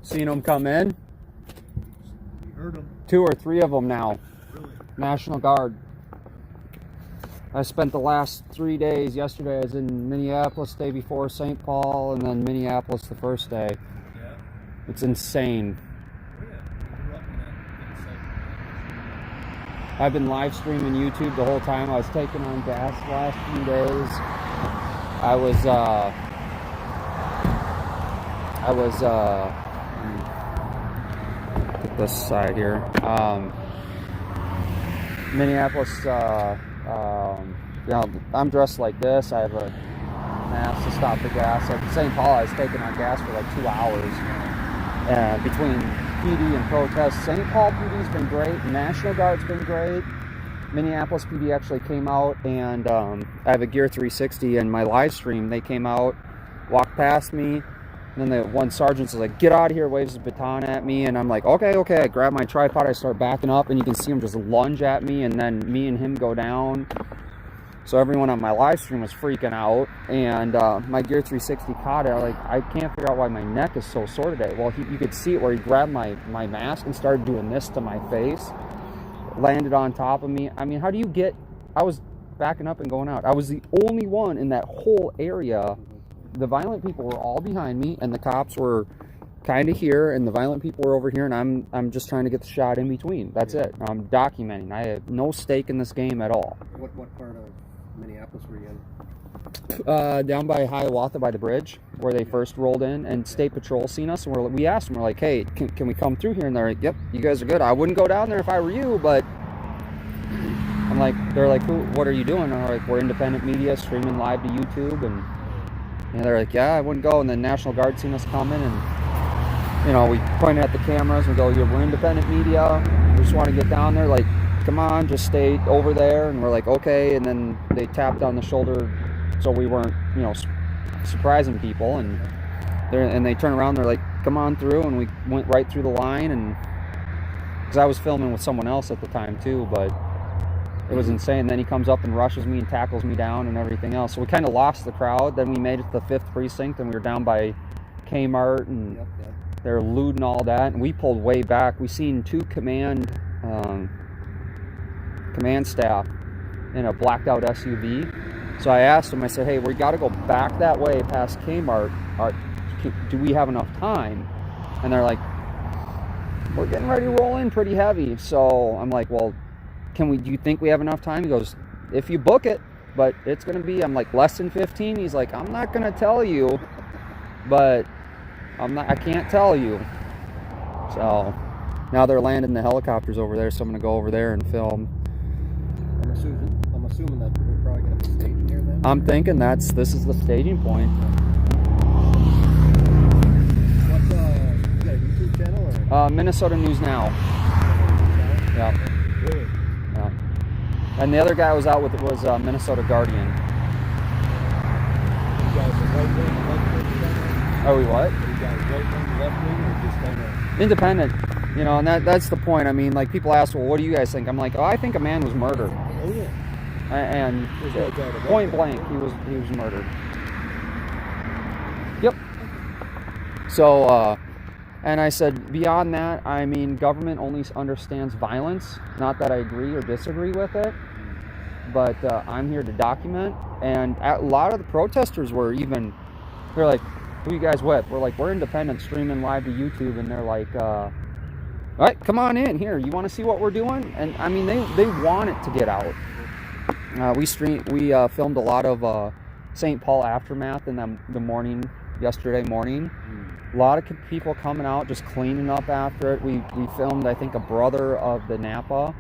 Seen them come in. You heard them. 2 or 3 of them now. Really? National Guard. I spent the last 3 days. Yesterday I was in Minneapolis, day before St. Paul, and then Minneapolis the first day. Yeah. It's insane. I've been live streaming YouTube the whole time. I was taking on gas the last few days. Put this side here. Minneapolis, I'm dressed like this. I have a mask to stop the gas. At St. Paul, I was taking on gas for like 2 hours. Between PD and protests, St. Paul PD's been great. National Guard's been great. Minneapolis PD actually came out, and I have a Gear 360, and my live stream, they came out, walked past me, and then the one sergeant was like, "Get out of here," waves his baton at me, and I'm like, okay. I grab my tripod, I start backing up, and you can see him just lunge at me, and then me and him go down. So everyone on my live stream was freaking out, and my Gear 360 caught it. Like, I can't figure out why my neck is so sore today. Well, you could see it where he grabbed my mask and started doing this to my face, landed on top of me. I mean, how do you get... I was backing up and going out. I was the only one in that whole area. The violent people were all behind me, and the cops were kind of here, and the violent people were over here, and I'm just trying to get the shot in between. That's it. I'm documenting. I have no stake in this game at all. What part of Minneapolis were you in? Down by Hiawatha by the bridge, where they first rolled in, and State Patrol seen us, and we asked them, we're like, "Hey, can we come through here?" And they're like, "Yep, you guys are good." I wouldn't go down there if I were you, but I'm like, they're like, "What are you doing?" And I'm like, "We're independent media, streaming live to YouTube," and they're like, "Yeah, I wouldn't go." And then National Guard seen us coming, and we pointed at the cameras and go, "We're independent media. We just want to get down there." Like, "Come on, just stay over there." And we're like, "Okay." And then they tapped on the shoulder so we weren't, surprising people. And they turn around, they're like, "Come on through." And we went right through the line. And because I was filming with someone else at the time too, but it was insane. Then he comes up and rushes me and tackles me down and everything else. So we kind of lost the crowd. Then we made it to the 5th precinct, and we were down by Kmart, and they're looting all that. And we pulled way back. We seen 2 command staff in a blacked out SUV So I asked them, I said, hey, we got to go back that way past Kmart. Do we have enough time? And they're like, we're getting ready to roll in pretty heavy. So I'm like, well, do you think we have enough time? He goes, if you book it, but it's going to be, I'm like, less than 15. He's like, I'm not going to tell you, but I can't tell you. So now they're landing the helicopters over there. So I'm going to go over there and film. I'm assuming that we're probably going to be staging here then? I'm thinking this is the staging point. What's, you got a YouTube channel or? Minnesota News Now. Yeah. Really? Yeah. And the other guy I was out with was Minnesota Guardian. You guys are right wing, left wing? Are we what? Are you guys right wing, left wing, or just kind of? Independent. You know, and that's the point. I mean, like, people ask, well, what do you guys think? I'm like, oh, I think a man was murdered. Oh yeah. And There's no doubt about point that. blank, he was murdered. Yep. So, and I said, beyond that, I mean, government only understands violence. Not that I agree or disagree with it, but I'm here to document. And a lot of the protesters they're like, who are you guys with? We're like, we're independent, streaming live to YouTube. And they're like, all right, come on in here. You want to see what we're doing? And I mean, they want it to get out. We filmed a lot of St. Paul aftermath in the morning, yesterday morning. A lot of people coming out, just cleaning up after it. We filmed, I think, a brother of the Napa,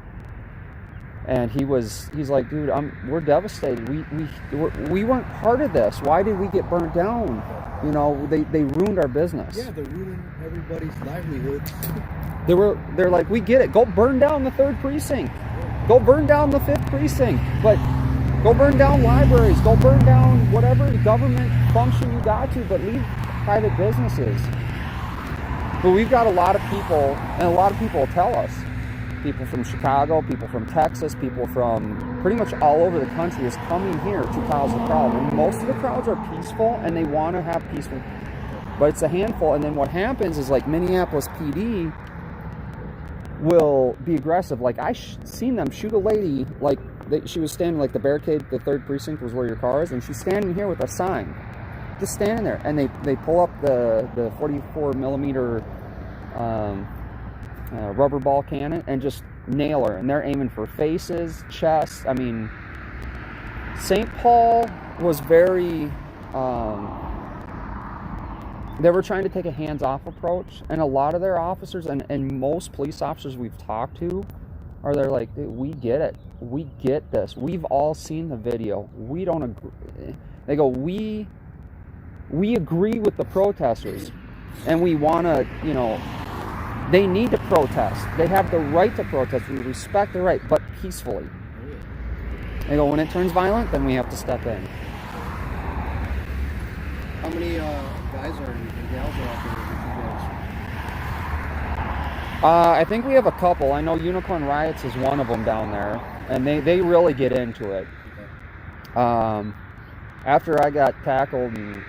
and he's like, dude, we're devastated. We weren't part of this. Why did we get burnt down? You know, they ruined our business. Yeah, they're ruining everybody's livelihoods. They're like, we get it. Go burn down the 3rd precinct. Go burn down the 5th precinct. But go burn down libraries. Go burn down whatever government function you got to, but leave private businesses. But we've got a lot of people, and a lot of people will tell us. People from Chicago, people from Texas, people from pretty much all over the country is coming here to cause the crowd. And most of the crowds are peaceful, and they want to have peaceful. But it's a handful. And then what happens is, like, Minneapolis PD will be aggressive. Like, I seen them shoot a lady, like, she was standing, like, the barricade, the 3rd precinct was where your car is, and she's standing here with a sign, just standing there, and they pull up the 44 millimeter rubber ball cannon and just nail her, and they're aiming for faces, chests. I mean, St. Paul was very they were trying to take a hands-off approach, and a lot of their officers and most police officers we've talked to they're like, we get it, we get this, we've all seen the video, we don't agree. They go, we agree with the protesters, and we want to, you know, they need to protest, they have the right to protest, we respect their right, but peacefully. They go, when it turns violent, then we have to step in. How many guys and gals are out there with you guys? I think we have a couple. I know Unicorn Riots is one of them down there, and they really get into it. After I got tackled and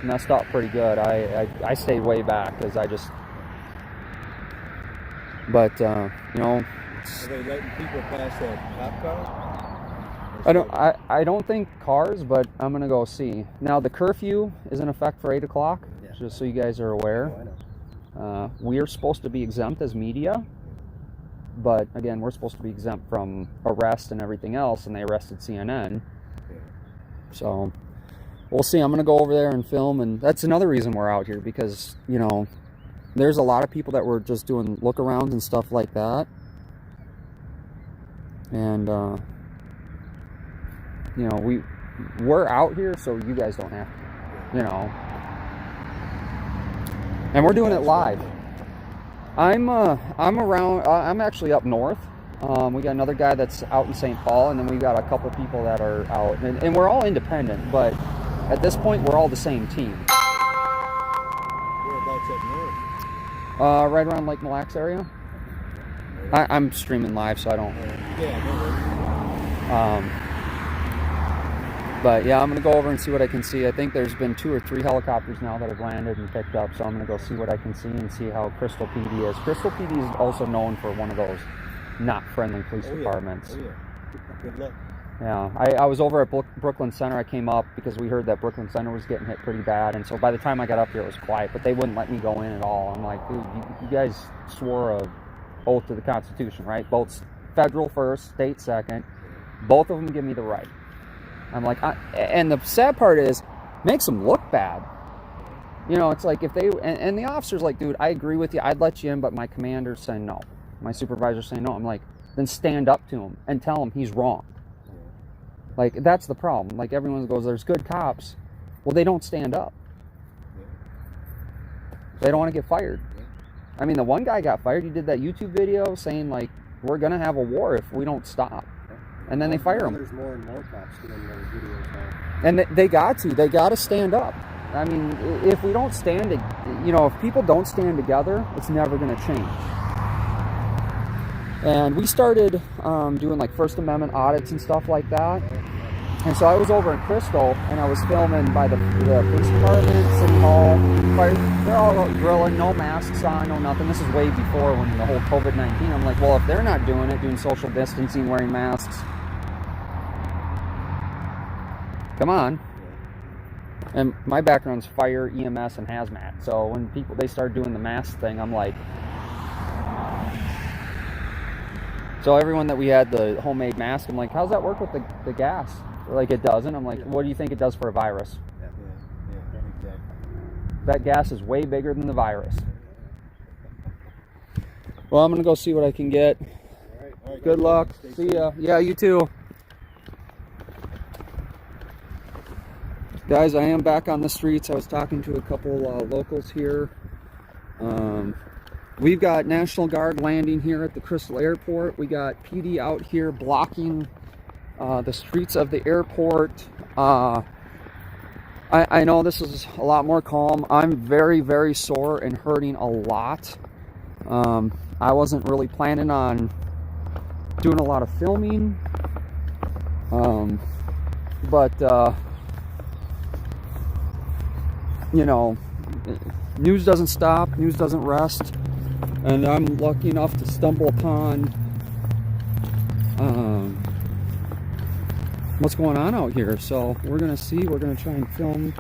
messed up pretty good, I stayed way back because I just. But you know. Are they letting people pass that cop car? I don't think cars, but I'm gonna go see. Now the curfew is in effect for 8 o'clock, just so you guys are aware. Oh, I know. We are supposed to be exempt as media, but again, we're supposed to be exempt from arrest and everything else, and they arrested CNN. So we'll see. I'm gonna go over there and film, and that's another reason we're out here, because, you know, there's a lot of people that were just doing look-arounds and stuff like that, and you know, we're out here so you guys don't have to, you know. And we're doing it live. I'm around. I'm actually up north. We got another guy that's out in St. Paul, and then we got a couple people that are out, and we're all independent. But at this point, we're all the same team. Whereabouts up north? Right around Lake Mille Lacs area. I'm streaming live, so I don't. But yeah, I'm going to go over and see what I can see. I think there's been 2 or 3 helicopters now that have landed and picked up, so I'm going to go see what I can see and see how Crystal PD is. Crystal PD is also known for one of those not friendly police departments. Oh yeah. Good luck. Yeah, I was over at Brooklyn Center. I came up because we heard that Brooklyn Center was getting hit pretty bad, and so by the time I got up here, it was quiet. But they wouldn't let me go in at all. I'm like, dude, you guys swore a oath to the Constitution, right? Both federal first, state second. Both of them give me the right. I'm like, and the sad part is, makes them look bad. You know, it's like if they and the officer's like, dude, I agree with you. I'd let you in, but my commander's saying no. My supervisor's saying no. I'm like, then stand up to him and tell him he's wrong. Like, that's the problem. Like, everyone goes, there's good cops. Well, they don't stand up. They don't want to get fired. I mean, the one guy got fired. He did that YouTube video saying, like, we're going to have a war if we don't stop. And then they fire him. There's more and more cops doing those videos now. And they got to. They got to stand up. I mean, if we don't stand, you know, if people don't stand together, it's never going to change. And we started doing like First Amendment audits and stuff like that. And so I was over in Crystal, and I was filming by the police department, City Hall. They're all grilling, no masks on, no nothing. This is way before when the whole COVID-19. I'm like, well, if they're not doing it, doing social distancing, wearing masks, come on. And my background's fire, EMS, and hazmat. So when they started doing the mask thing, I'm like... So everyone that we had the homemade mask, I'm like, how's that work with the gas? They're like, it doesn't. I'm like, what do you think it does for a virus? Yeah, exactly. That gas is way bigger than the virus. Well, I'm going to go see what I can get. All right, Good luck. See ya. Yeah, you too. Guys, I am back on the streets. I was talking to a couple locals here. We've got National Guard landing here at the Crystal Airport. We got PD out here blocking the streets of the airport. I know this is a lot more calm. I'm very, very sore and hurting a lot. I wasn't really planning on doing a lot of filming. But you know, news doesn't stop, news doesn't rest. And I'm lucky enough to stumble upon what's going on out here. So we're going to try and film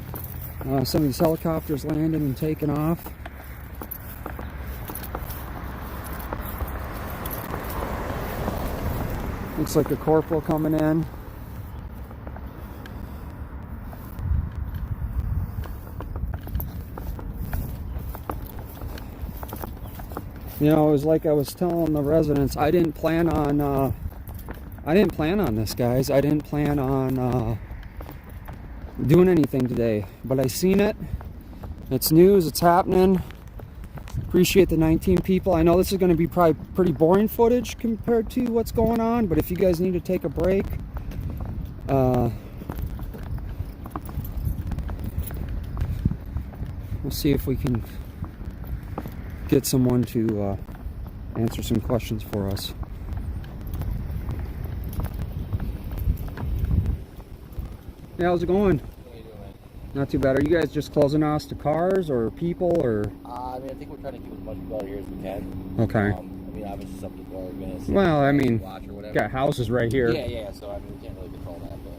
some of these helicopters landing and taking off. Looks like a corporal coming in. You know, it was like I was telling the residents, I didn't plan on this, guys. I didn't plan on doing anything today, but I seen it. It's news. It's happening. Appreciate the 19 people. I know this is going to be probably pretty boring footage compared to what's going on, but if you guys need to take a break, we'll see if we can get someone to answer some questions for us. Hey, how's it going? How you doing, man? Not too bad. Are you guys just closing us to cars or people, or? I mean, I think we're trying to keep as much people out here as we can. Okay. I mean, obviously some people are going to Well, I mean, watch or whatever. got houses right here. Yeah. So I mean, we can't really control that, but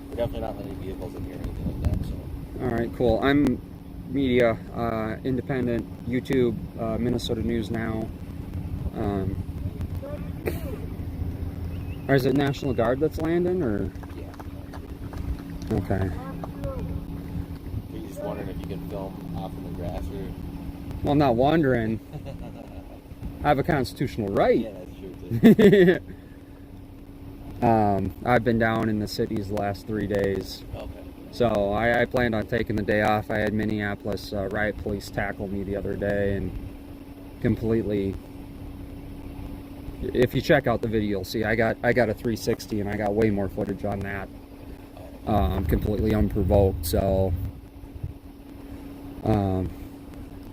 we're definitely not letting vehicles in here or anything like that. So. All right, cool. I'm media, independent, YouTube, Minnesota News Now. Or is it National Guard that's landing, or? Yeah. Okay. You're just wondering if you can film off in the grass or. Well, I'm not wondering. I have a constitutional right. Yeah, that's true too. I've been down in the cities the last 3 days. Okay. So I planned on taking the day off. I had Minneapolis riot police tackle me the other day and completely, if you check out the video, you'll see I got a 360 and I got way more footage on that. Completely unprovoked. So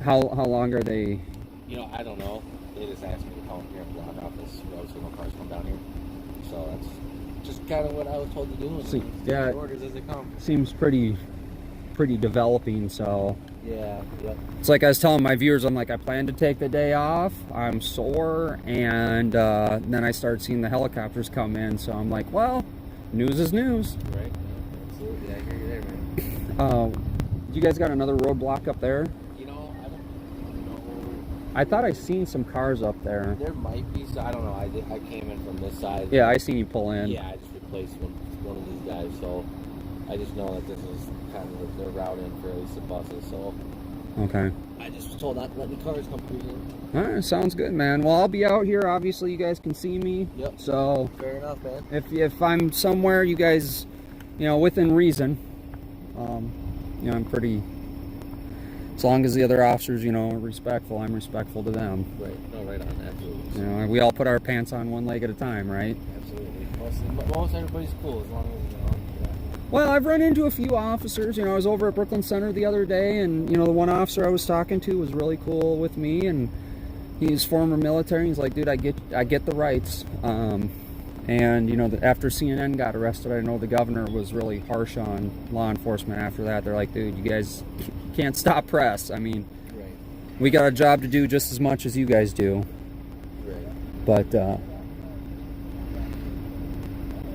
how long are they? You know, I don't know. They just asked me to come here and block off this road so no cars come down here. So that's just kind of what I was told to do. See, yeah, orders as they come. Seems pretty developing. So Yeah. it's like I was telling my viewers, I'm like, I plan to take the day off. I'm sore, and then I started seeing the helicopters come in. So I'm like, well, news is news. Right. Absolutely. I hear you there, man. You guys got another roadblock up there? You know, I don't know. I thought I seen some cars up there. There might be. I don't know. I came in from this side. Yeah, I seen you pull in. Yeah, I just replaced one of these guys. So I just know that this is kind of their route in for at least the buses. So Okay. I just was told not to let any cars come through here. All right, sounds good, man. Well, I'll be out here. Obviously, you guys can see me. Yep. So Fair enough, man. if I'm somewhere, you guys, within reason, I'm pretty. As long as the other officers, are respectful, I'm respectful to them. Right. No, right on. Absolutely. We all put our pants on one leg at a time, right? Absolutely. Most everybody's cool as long as Yeah. Well, I've run into a few officers. I was over at Brooklyn Center the other day, and the one officer I was talking to was really cool with me, and he's former military. He's like, dude, I get the rights. And after CNN got arrested, I know the governor was really harsh on law enforcement after that. They're like, dude, you guys can't stop press. I mean, Right. we got a job to do just as much as you guys do. Right. But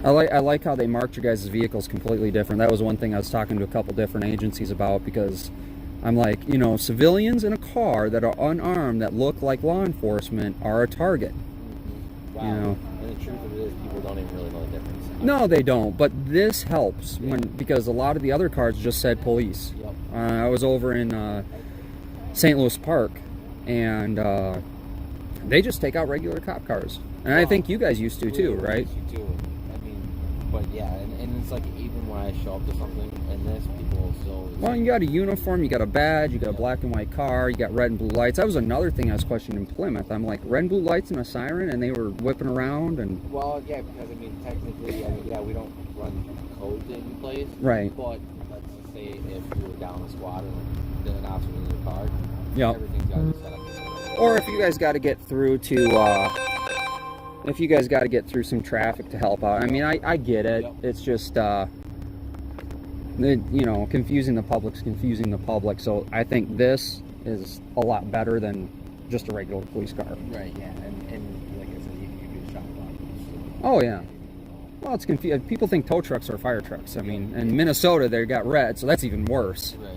I like how they marked your guys' vehicles completely different. That was one thing I was talking to a couple different agencies about, because I'm like, civilians in a car that are unarmed that look like law enforcement are a target. Wow. And the truth of it is, people don't even really know the difference. No, they don't. But this helps because a lot of the other cars just said police. Yep. I was over in St. Louis Park, and they just take out regular cop cars. And I think you guys used to too, right? You too. I mean, but yeah, and it's like even when I show up to something and this, people still. Well, you got a uniform, you got a badge, you got a black and white car, you got red and blue lights. That was another thing I was questioning in Plymouth. I'm like, red and blue lights and a siren, and they were whipping around and. Well, yeah, because technically, we don't run codes in place. Right. But let's just say if you were down a squad and then an officer was in your car, Yep. everything's got to be set up. Or if you guys got to get through to, if you guys got to get through some traffic to help out. I mean, I get it. Yep. It's just, confusing the public's confusing the public. So I think this is a lot better than just a regular police car. Right, yeah. And like I said, you can get shot at. Oh, yeah. Well, it's confusing. People think tow trucks are fire trucks. I mean, in Minnesota, they got red, so that's even worse. Right.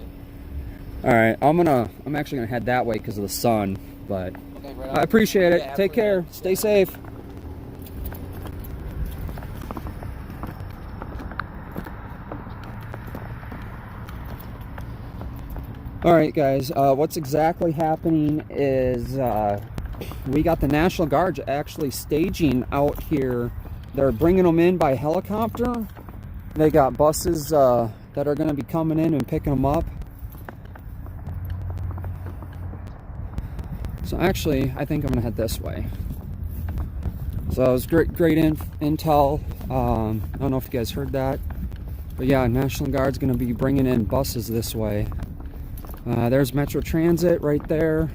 All right, I'm actually gonna head that way because of the sun, but Okay, right on. I appreciate it. Yeah, Take care. Stay safe. All right, guys. What's exactly happening is we got the National Guard actually staging out here. They're bringing them in by helicopter. They got buses that are going to be coming in and picking them up. So actually, I think I'm gonna head this way. So it was great intel. I don't know if you guys heard that, but yeah, National Guard's gonna be bringing in buses this way. There's Metro Transit right there.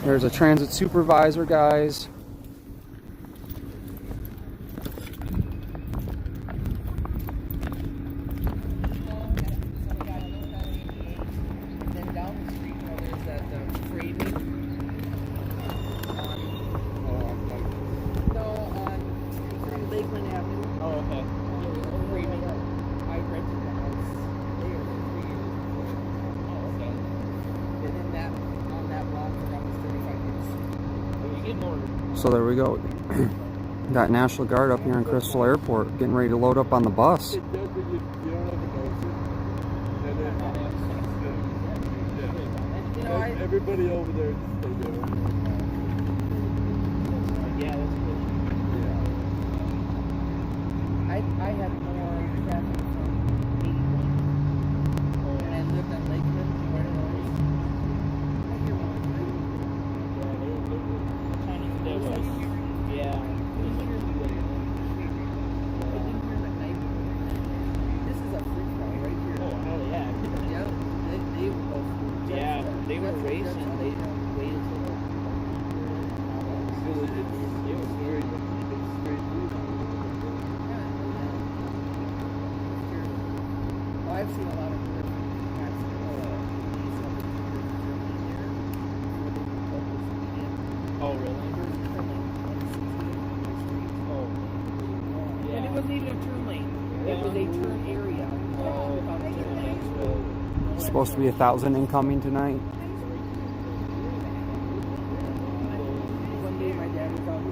There's a transit supervisor, guys. So there we go. Got National Guard up here in Crystal Airport, getting ready to load up on the bus. Everybody over there, Yeah, that's good. Yeah. I had more traffic from 81. And I lived on Lakeland, where it was. I hear one. There was. Yeah. I didn't hear the night. This is a free call right here. Oh, hell yeah. Yeah, they were both. Yeah, they were racing. They waited till It was very Well, I've seen a lot of It was a turn area. It's supposed to be 1,000 incoming tonight. One day my dad was out.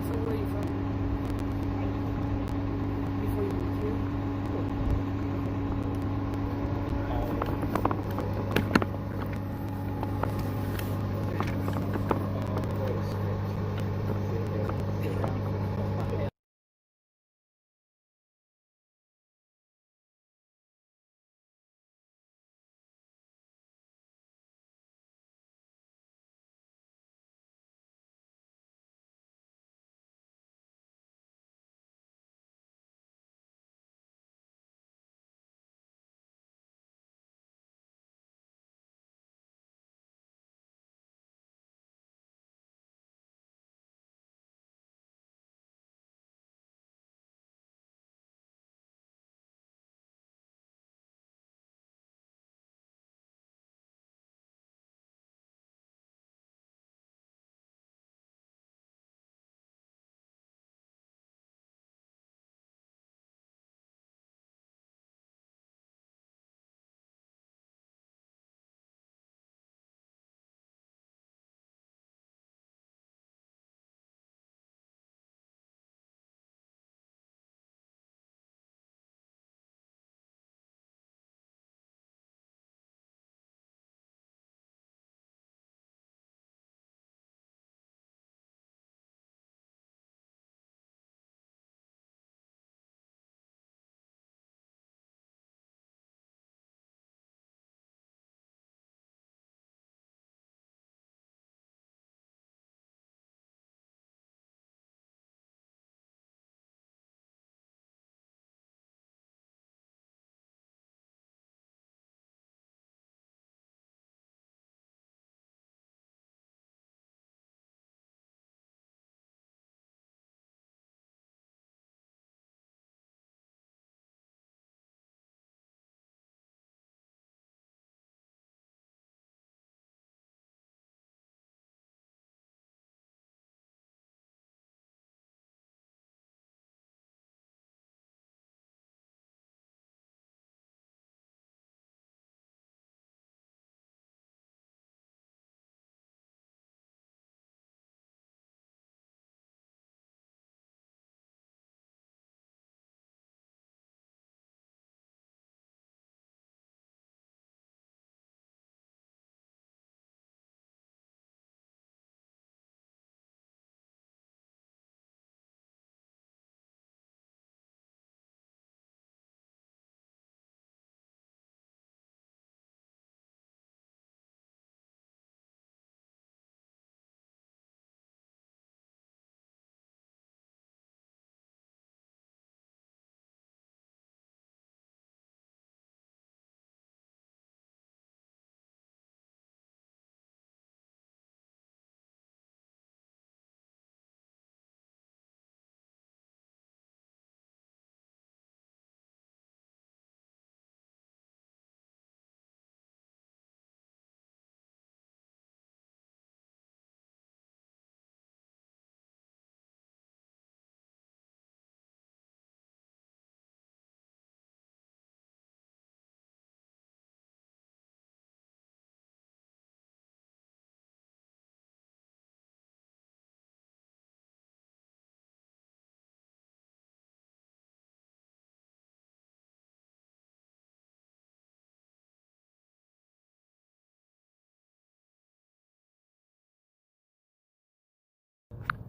So where are you from? Before you moved here?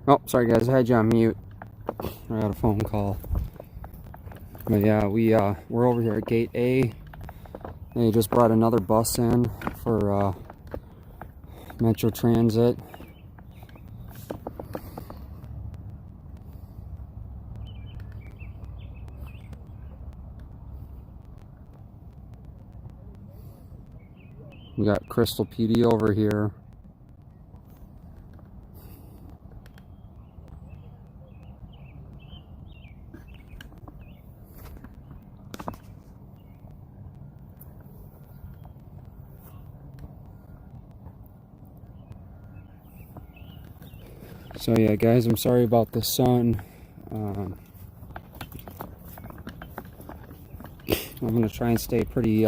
Oh, sorry guys, I had you on mute. I got a phone call. But yeah, we're over here at Gate A. They just brought another bus in for Metro Transit. We got Crystal PD over here. So yeah, guys, I'm sorry about the sun. I'm gonna try and stay pretty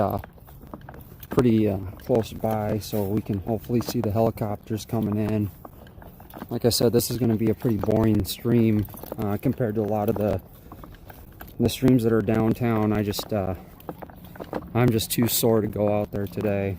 close by so we can hopefully see the helicopters coming in. Like I said, this is going to be a pretty boring stream compared to a lot of the streams that are downtown. I'm just too sore to go out there today.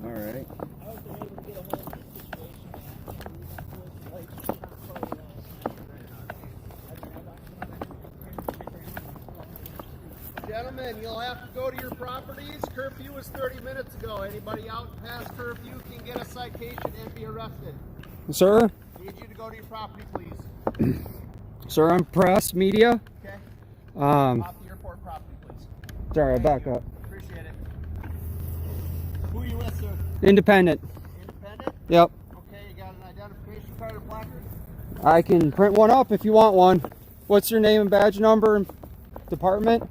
Alright. Gentlemen, you'll have to go to your properties. Curfew was 30 minutes ago. Anybody out past curfew can get a citation and be arrested. Sir? Need you to go to your property, please. Sir, I'm press media. Okay? Um, Off the airport property, please. sorry, I'll back up. Appreciate it. Who are you with, sir? Independent. Independent? Yep. Okay, you got an identification card or placard? I can print one up if you want one. What's your name and badge number and department?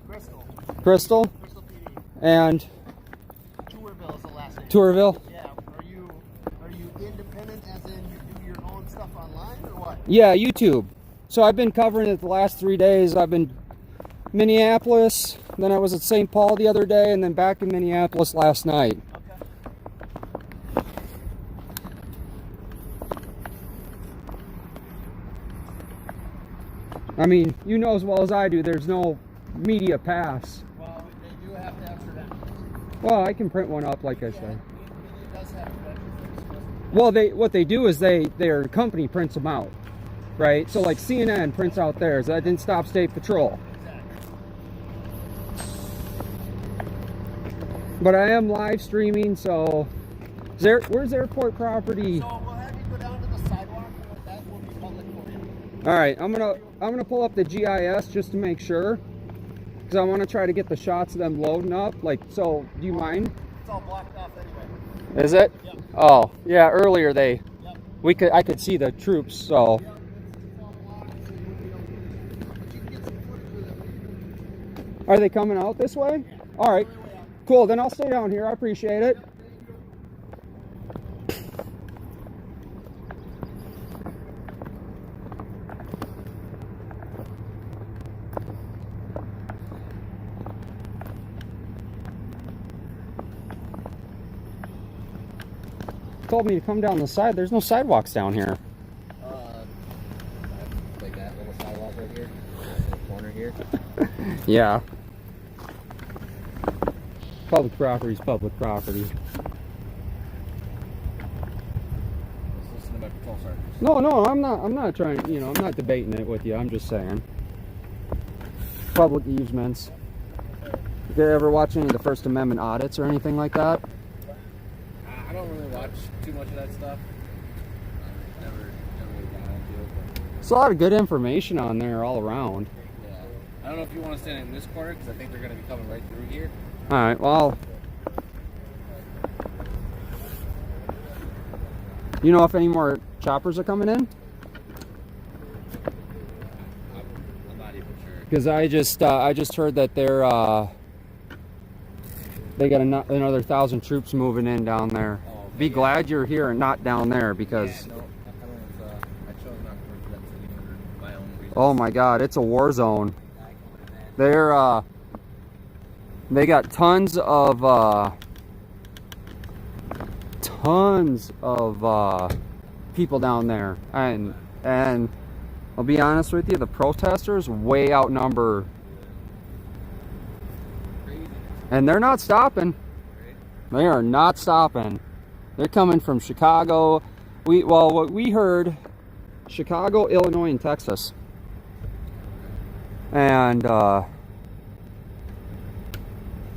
Crystal. Crystal. Crystal PD. And Tourville is the last name. Tourville. Yeah. Are you independent as in you do your own stuff online or what? Yeah, YouTube. So I've been covering it the last 3 days. I've been Minneapolis, then I was at St. Paul the other day, and then back in Minneapolis last night. Okay. I mean, you know as well as I do, there's no media pass. Well, they do have to have credentials. Well, I can print one up, like I said. It does have credentials. Well, what they do is their company prints them out, right? So like CNN prints out theirs. That didn't stop State Patrol. But I am live streaming, so where's airport property? So we'll have you go down to the sidewalk, and that will be public for you. All right, I'm gonna pull up the GIS just to make sure, because I want to try to get the shots of them loading up. Like, so do you mind? It's all blocked off anyway. Is it? Yep. Oh, yeah. Earlier Yep. I could see the troops. So Yep. It's all blocked, so you won't be able to. But you can get some footage of them. are they coming out this way? All right, cool. Then I'll stay down here. I appreciate it. Told me to come down the side. There's no sidewalks down here. Like that little sidewalk right here, the corner here. Yeah. Public property is public property. Let's listen to my patrol sergeants. No, I'm not trying, I'm not debating it with you. I'm just saying. Public easements. You ever watch any of the First Amendment audits or anything like that? I don't really watch too much of that stuff. Never really got into it. But There's a lot of good information on there all around. yeah. I don't know if you want to stand in this corner because I think they're going to be coming right through here. All right, well, you know if any more choppers are coming in? I'm not even sure. Because I just heard that they got another 1,000 troops moving in down there. Oh, Be glad you're here and not down there because, Yeah, no, I chose not to work for that city for my own reasons. oh my God, it's a war zone. They got tons of people down there, and I'll be honest with you, the protesters way outnumber, and they're not stopping. They are not stopping. They're coming from Chicago. What we heard, Chicago, Illinois, and Texas. And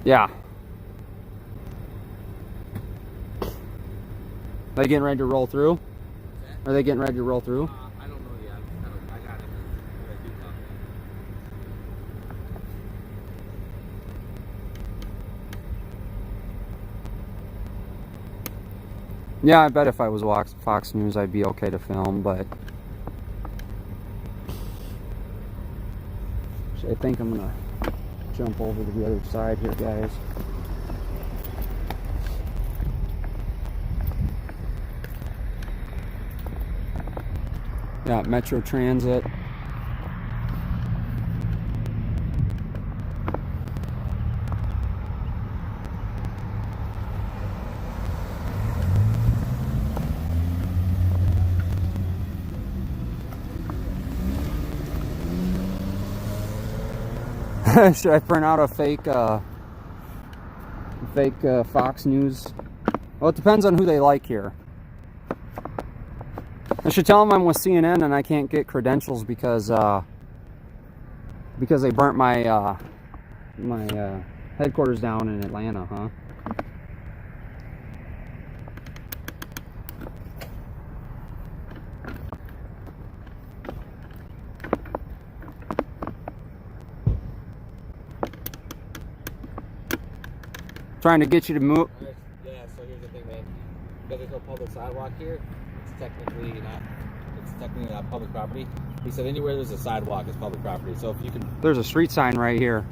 yeah. They getting ready to roll through? Are they getting ready to roll through? I don't know yet. I got it. I do talk. Yeah, I bet if I was Fox News, I'd be okay to film, but so I think I'm gonna jump over to the other side here, guys. Yeah, Metro Transit. Should I print out a fake Fox News? Well, it depends on who they like here. I should tell them I'm with CNN and I can't get credentials because they burnt my my headquarters down in Atlanta, huh? Trying to get you to move. Yeah, so here's the thing, man. Because there's no public sidewalk here, it's technically not public property. He said anywhere there's a sidewalk is public property. So if you can... There's a street sign right here.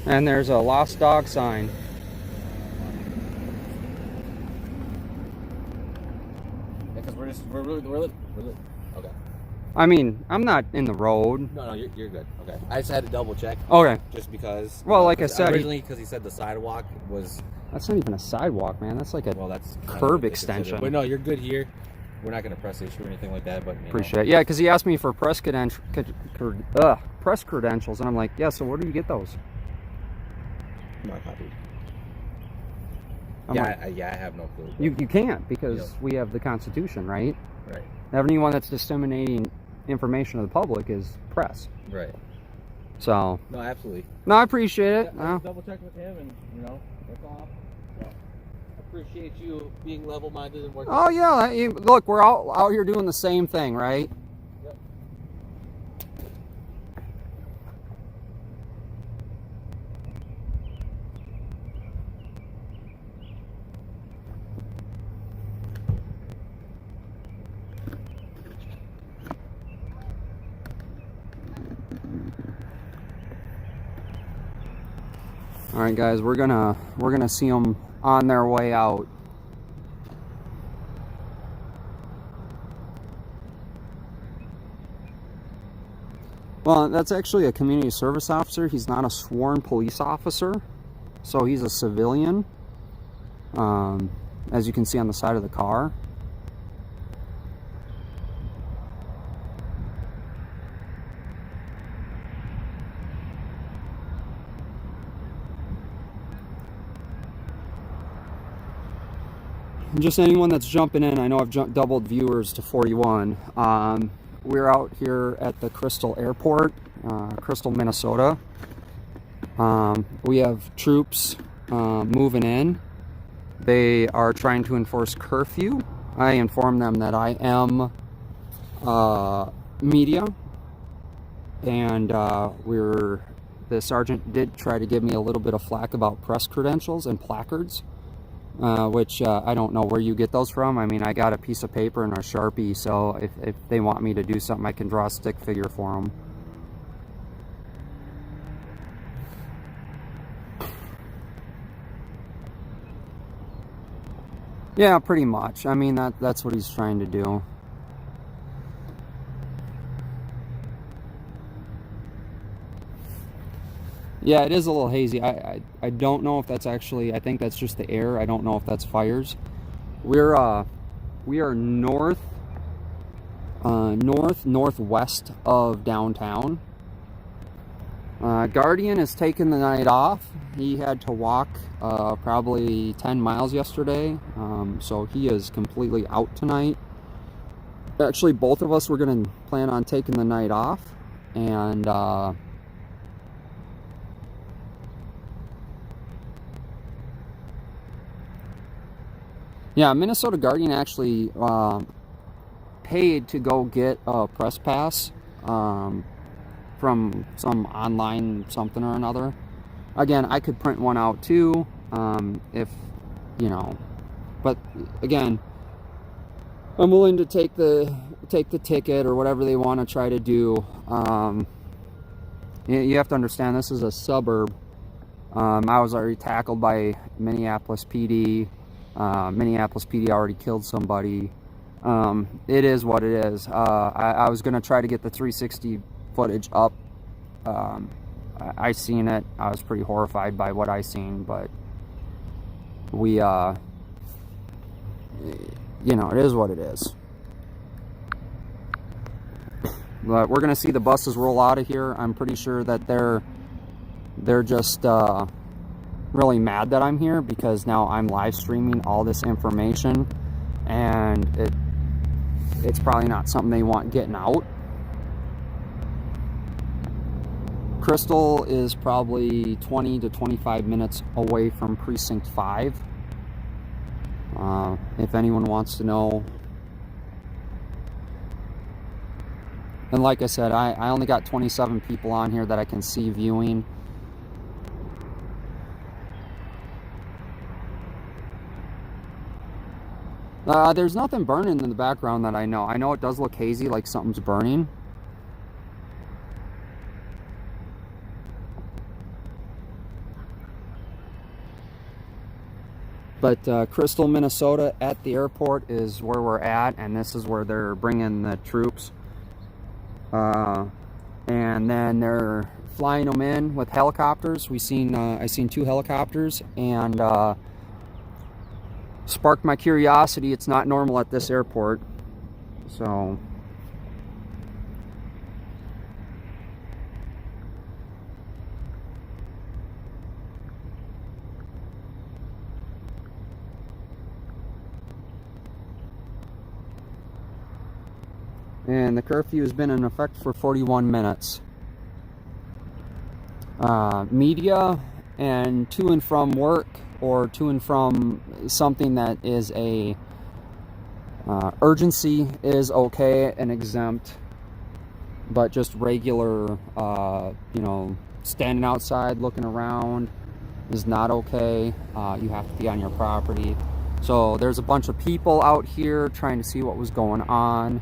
And there's a lost dog sign. Because we're really... Okay. I mean, I'm not in the road. No, you're good. Okay. I just had to double check. Okay. Just because... Well, like I said... Originally, because he said the sidewalk was... That's not even a sidewalk, man. That's like a that's curb extension. But no, you're good here. We're not going to press issue or anything like that. But appreciate it. Yeah, because he asked me for press credentials, and I'm like, yeah. So where do you get those? Not copied. I'm like, I have no clue. You can't because we have the Constitution, right? Right. Anyone that's disseminating information to the public is press. Right. So. No, absolutely. No, I appreciate it. Yeah, double check with him, and that's all. So, appreciate you being level-minded and working. Oh yeah, look, we're all out here doing the same thing, right? Yep. All right, guys, we're gonna see them on their way out. Well, that's actually a community service officer. He's not a sworn police officer, so he's a civilian. As you can see on the side of the car. Just anyone that's jumping in, I know I've doubled viewers to 41. We're out here at the Crystal Airport, Crystal, Minnesota. We have troops moving in. They are trying to enforce curfew. I informed them that I am media, and the sergeant did try to give me a little bit of flack about press credentials and placards. Which I don't know where you get those from. I mean, I got a piece of paper and a Sharpie, so if they want me to do something, I can draw a stick figure for them. Yeah, pretty much. I mean, that's what he's trying to do. Yeah, it is a little hazy. I don't know if that's actually, I think that's just the air. I don't know if that's fires. We are northwest of downtown. Guardian is taking the night off. He had to walk probably 10 miles yesterday, so he is completely out tonight. Actually, both of us were going to plan on taking the night off, and Yeah, Minnesota Guardian actually paid to go get a press pass from some online something or another. Again, I could print one out too, if, you know, but again, I'm willing to take the ticket or whatever they want to try to do. You have to understand, this is a suburb. I was already tackled by Minneapolis PD. Minneapolis PD already killed somebody. It is what it is. I was going to try to get the 360 footage up. I seen it. I was pretty horrified by what I seen, but we, you know, it is what it is. But we're going to see the buses roll out of here. I'm pretty sure that they're just really mad that I'm here, because now I'm live streaming all this information, and it's probably not something they want getting out. Crystal is probably 20 to 25 minutes away from Precinct 5. If anyone wants to know. And like I said, I only got 27 people on here that I can see viewing. There's nothing burning in the background that I know. I know it does look hazy, like something's burning. But Crystal, Minnesota at the airport is where we're at, and this is where they're bringing the troops. And then they're flying them in with helicopters. I seen 2 helicopters, and sparked my curiosity. It's not normal at this airport, so and the curfew has been in effect for 41 minutes. Media and to and from work, or to and from something that is a urgency, is okay and exempt, but just regular, you know, standing outside looking around is not okay. You have to be on your property. So there's a bunch of people out here trying to see what was going on.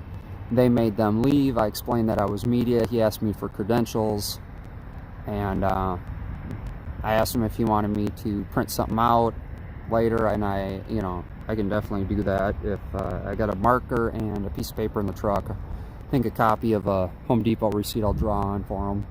They made them leave. I explained that I was media. He asked me for credentials, and I asked him if he wanted me to print something out later, and I can definitely do that. If I got a marker and a piece of paper in the truck, I think a copy of a Home Depot receipt I'll draw on for him.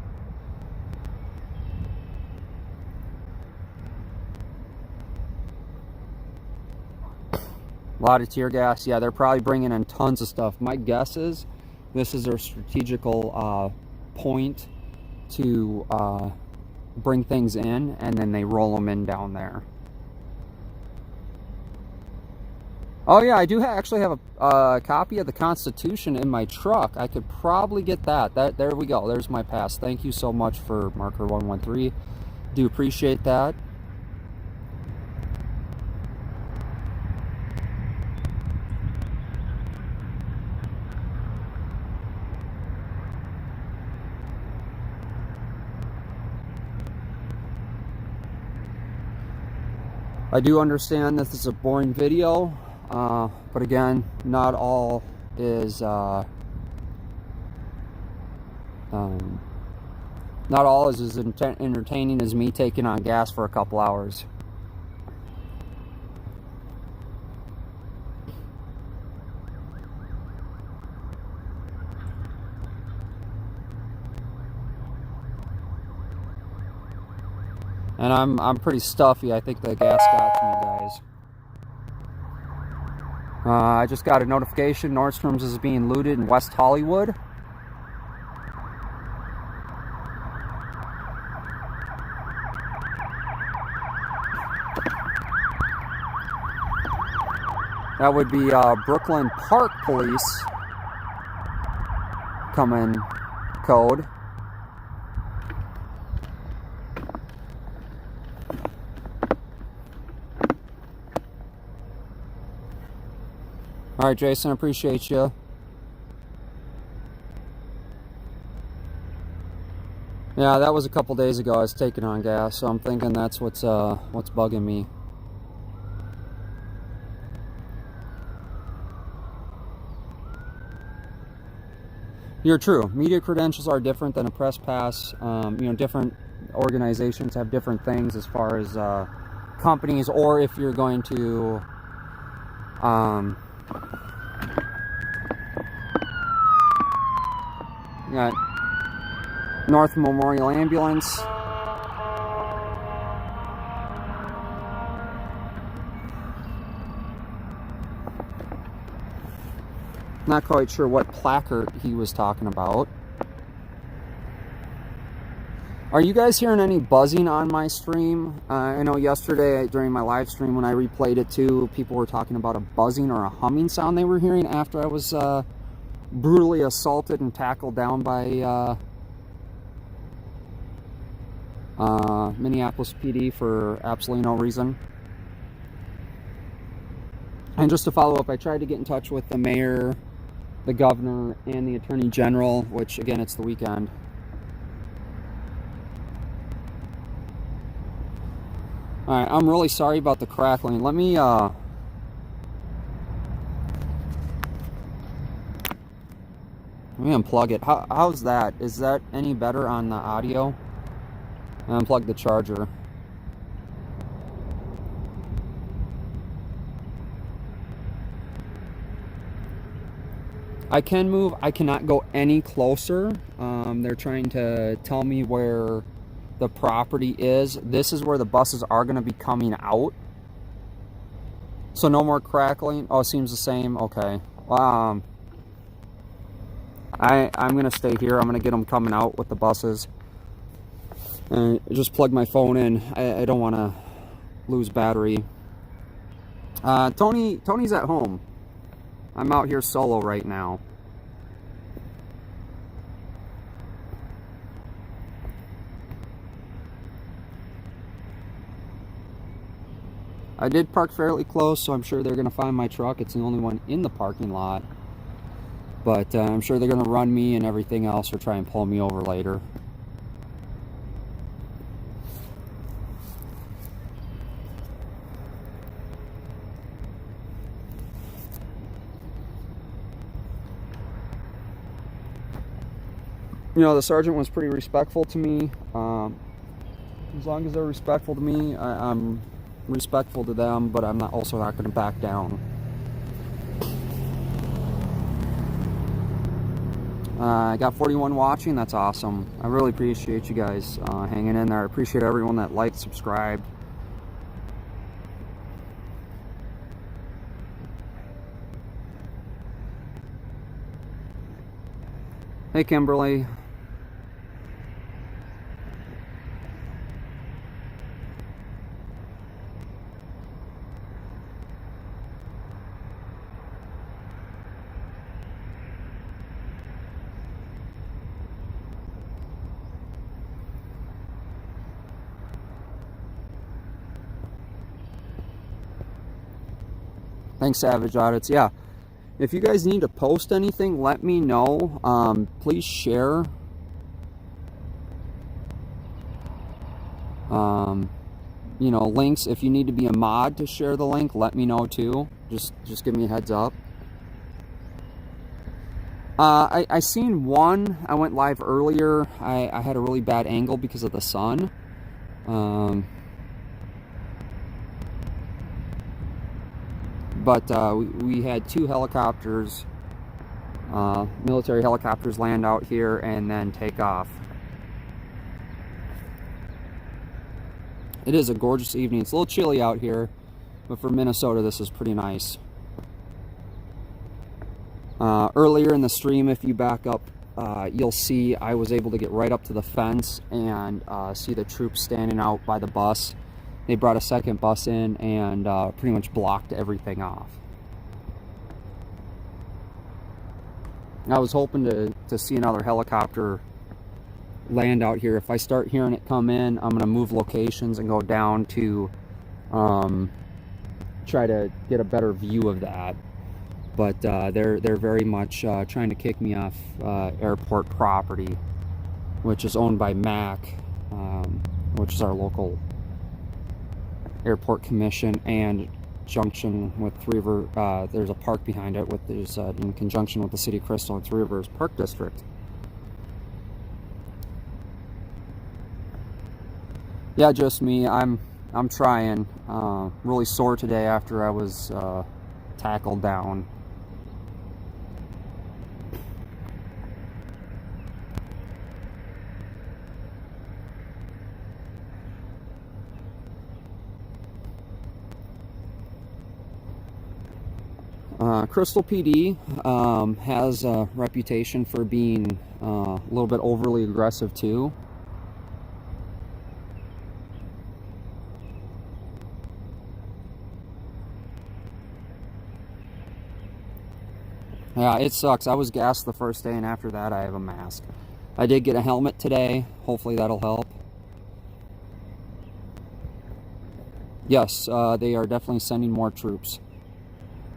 A lot of tear gas. Yeah, they're probably bringing in tons of stuff. My guess is this is their strategical point to bring things in, and then they roll them in down there. Oh yeah, I do actually have a copy of the Constitution in my truck. I could probably get that. There we go. There's my pass. Thank you so much for marker 113. Do appreciate that. I do understand that this is a boring video, but again, not all is as entertaining as me taking on gas for a couple hours. And I'm pretty stuffy. I think the gas got to me, guys. I just got a notification Nordstrom's is being looted in West Hollywood. That would be Brooklyn Park Police coming code. All right, Jason, appreciate you. Yeah, that was a couple days ago. I was taking on gas, so I'm thinking that's what's bugging me. You're true. Media credentials are different than a press pass. Different organizations have different things as far as companies, or if you're going to you got North Memorial Ambulance. Not quite sure what placard he was talking about. Are you guys hearing any buzzing on my stream? I know yesterday during my live stream when I replayed it too, people were talking about a buzzing or a humming sound they were hearing after I was brutally assaulted and tackled down by Minneapolis PD for absolutely no reason. And just to follow up, I tried to get in touch with the mayor, the governor, and the attorney general, which again, it's the weekend. Alright, I'm really sorry about the crackling. Let me unplug it. How's that? Is that any better on the audio? Unplug the charger. I can move. I cannot go any closer. They're trying to tell me where the property is. This is where the buses are going to be coming out. So no more crackling. Oh, it seems the same. Okay. I'm going to stay here. I'm going to get them coming out with the buses. And just plug my phone in. I don't want to lose battery. Tony's at home. I'm out here solo right now. I did park fairly close, so I'm sure they're going to find my truck. It's the only one in the parking lot. But I'm sure they're going to run me and everything else or try and pull me over later. You know, the sergeant was pretty respectful to me. As long as they're respectful to me, I'm respectful to them, but I'm also not going to back down. I got 41 watching. That's awesome. I really appreciate you guys hanging in there. I appreciate everyone that liked, subscribed. Hey, Kimberly. Thanks, Savage Audits. Yeah. If you guys need to post anything, let me know. Please share. You know, links. If you need to be a mod to share the link, let me know too. Just give me a heads up. I seen one. I went live earlier. I had a really bad angle because of the sun. But we had two helicopters, military helicopters, land out here and then take off. It is a gorgeous evening. It's a little chilly out here, but for Minnesota, this is pretty nice. Earlier in the stream, if you back up, you'll see I was able to get right up to the fence and see the troops standing out by the bus. They brought a second bus in and pretty much blocked everything off. I was hoping to see another helicopter land out here. If I start hearing it come in, I'm going to move locations and go down to try to get a better view of that. but they're very much trying to kick me off airport property, which is owned by MAC, which is our local airport commission, and junction with Three River. There's a park behind it, with there's in conjunction with the City of Crystal and Three Rivers Park District. Yeah, just me. I'm trying. Really sore today after I was tackled down. Crystal PD has a reputation for being a little bit overly aggressive too. Yeah, it sucks. I was gassed the first day, and after that I have a mask. I did get a helmet today. Hopefully that'll help. Yes, they are definitely sending more troops.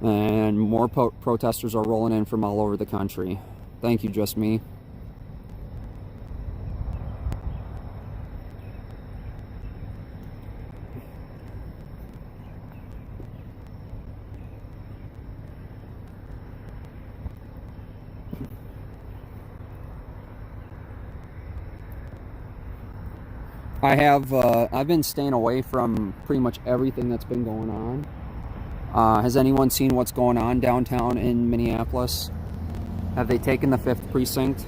And more protesters are rolling in from all over the country. Thank you, Just Me. I've been staying away from pretty much everything that's been going on. Has anyone seen what's going on downtown in Minneapolis? Have they taken the 5th precinct?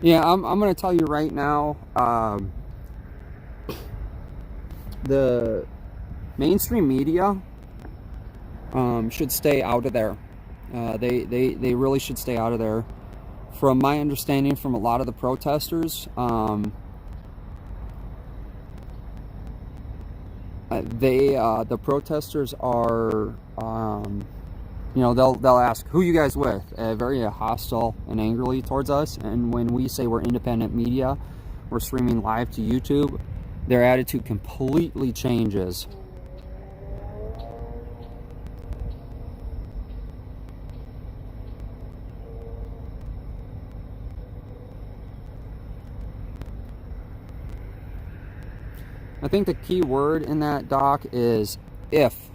Yeah, I'm going to tell you right now, the mainstream media should stay out of there. They really should stay out of there. From my understanding from a lot of the protesters, the protesters are, you know, they'll ask, who you guys with? Very hostile and angrily towards us. And when we say we're independent media, we're streaming live to YouTube, their attitude completely changes. I think the key word in that, Doc, is if.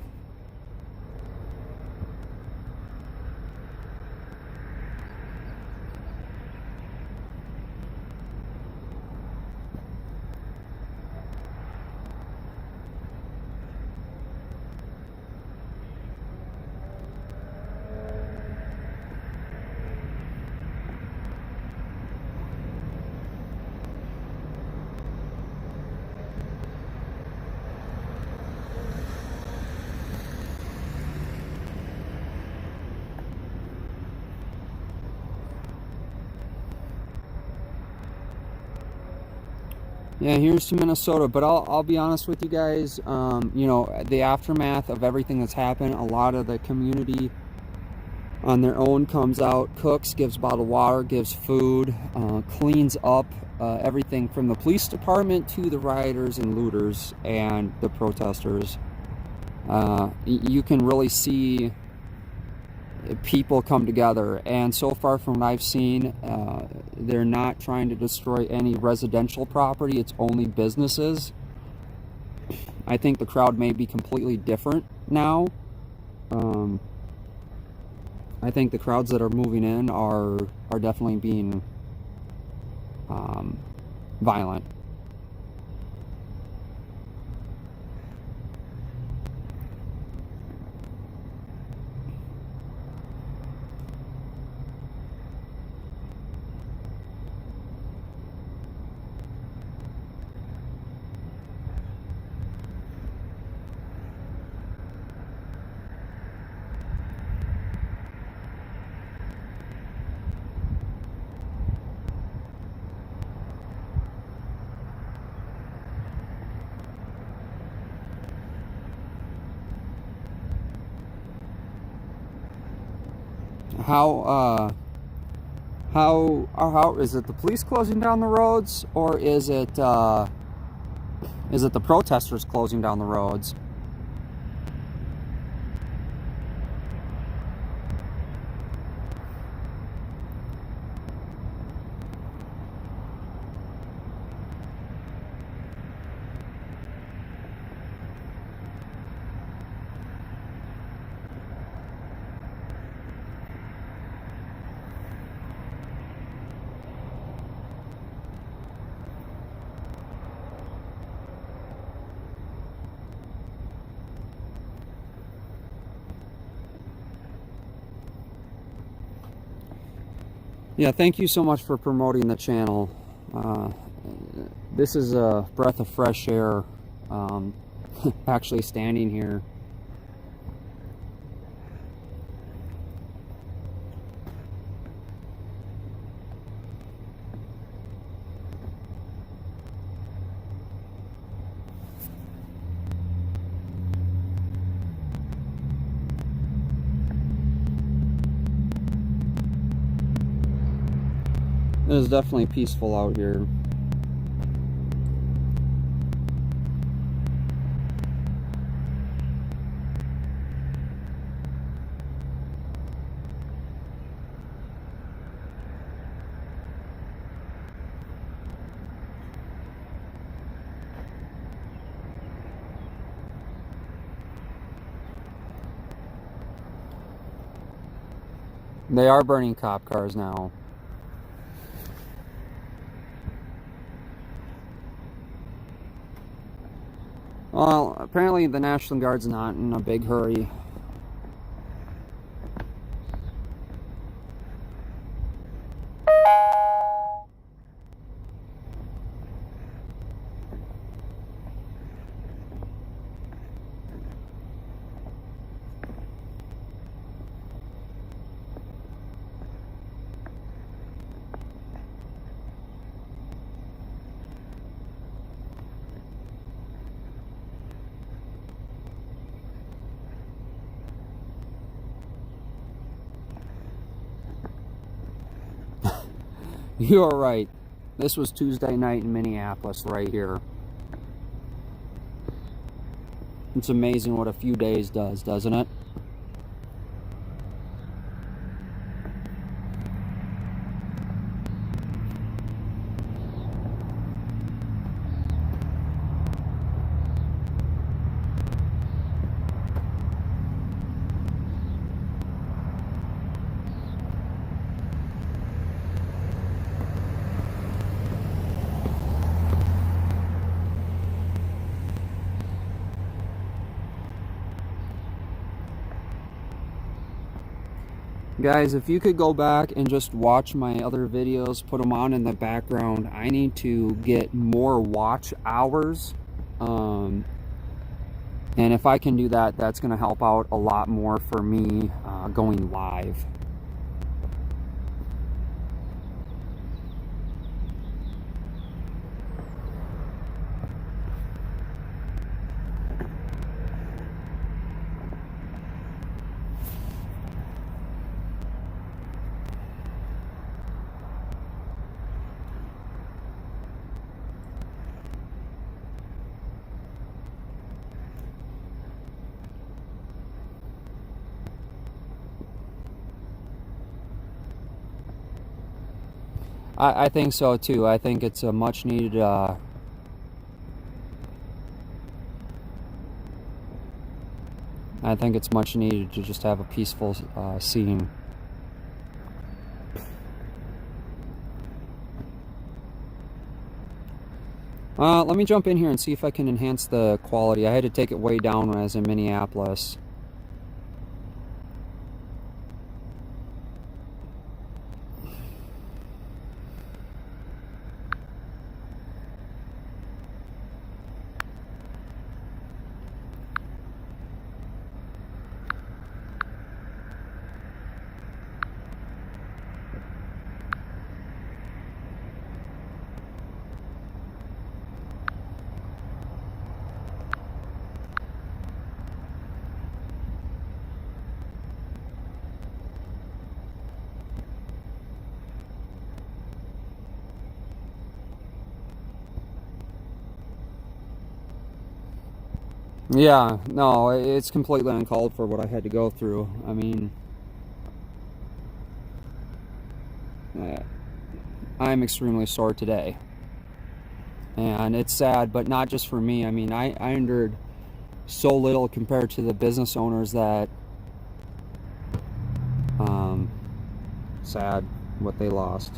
Yeah, here's to Minnesota. But I'll be honest with you guys, you know, the aftermath of everything that's happened, a lot of the community on their own comes out, cooks, gives bottled water, gives food, cleans up everything from the police department to the rioters and looters and the protesters. You can really see people come together, and so far from what I've seen, they're not trying to destroy any residential property. It's only businesses. I think the crowd may be completely different now. I think the crowds that are moving in are definitely being violent. How is it the police closing down the roads, or is it the protesters closing down the roads? Yeah, thank you so much for promoting the channel. This is a breath of fresh air, actually standing here. It is definitely peaceful out here. They are burning cop cars now. Well, apparently the National Guard's not in a big hurry. You are right. This was Tuesday night in Minneapolis right here. It's amazing what a few days does, doesn't it? Guys, if you could go back and just watch my other videos, put them on in the background. I need to get more watch hours. And if I can do that, that's going to help out a lot more for me going live. I think so too. I think it's a much needed I think it's much needed to just have a peaceful scene. Let me jump in here and see if I can enhance the quality. I had to take it way down when I was in Minneapolis. Yeah, no, it's completely uncalled for what I had to go through. I mean, I'm extremely sore today. And it's sad, but not just for me. I mean, I endured so little compared to the business owners that, sad what they lost.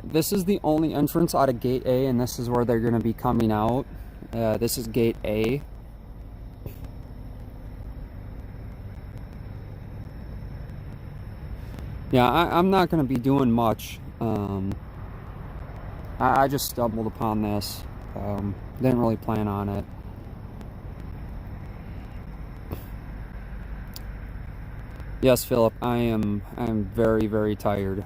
This is the only entrance out of Gate A, and this is where they're going to be coming out. This is Gate A. Yeah, I'm not going to be doing much. I just stumbled upon this. Didn't really plan on it. Yes, Philip, I'm very, very tired.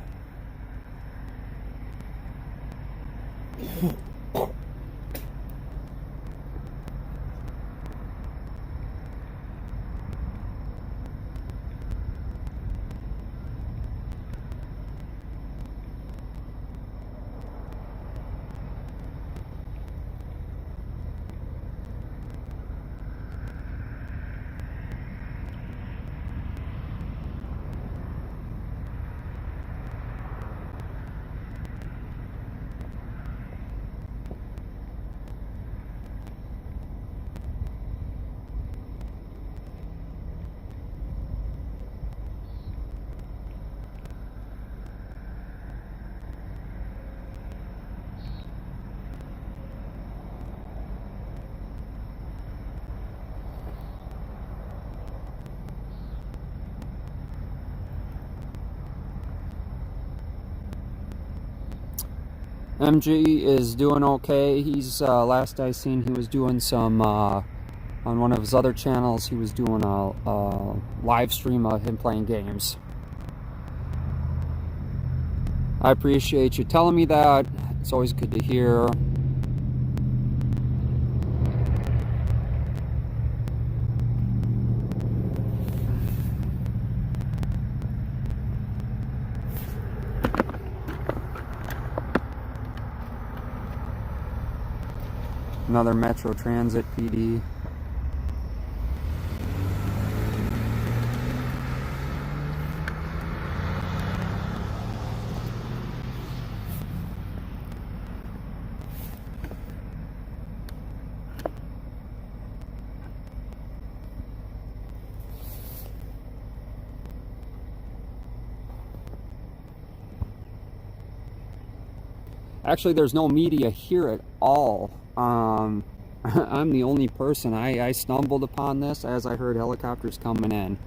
MG is doing okay. He's, last I seen, he was doing some, on one of his other channels, he was doing a live stream of him playing games. I appreciate you telling me that. It's always good to hear. Another Metro Transit PD. Actually, there's no media here at all. I'm the only person. I stumbled upon this as I heard helicopters coming in.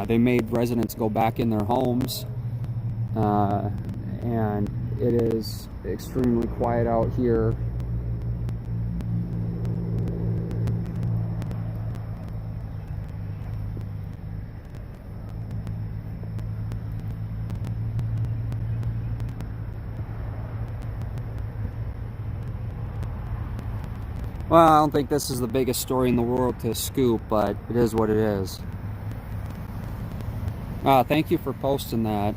They made residents go back in their homes, and it is extremely quiet out here. Well, I don't think this is the biggest story in the world to scoop, but it is what it is. Thank you for posting that,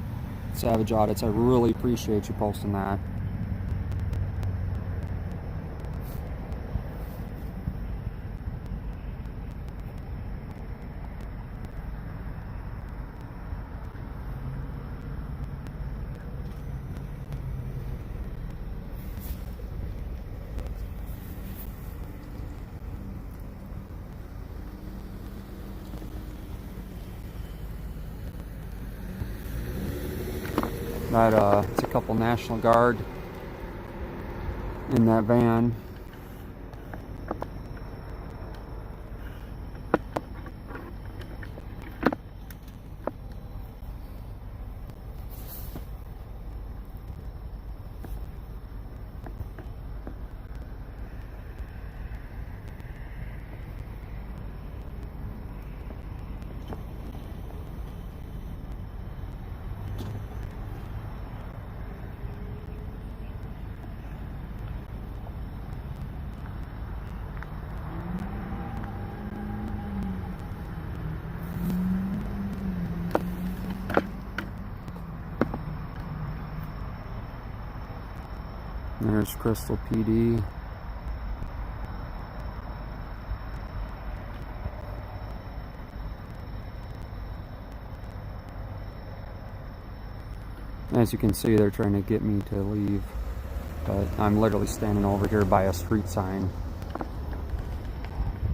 Savage Audits. I really appreciate you posting that. It's a couple National Guard in that van. There's Crystal PD. As you can see, they're trying to get me to leave, but I'm literally standing over here by a street sign.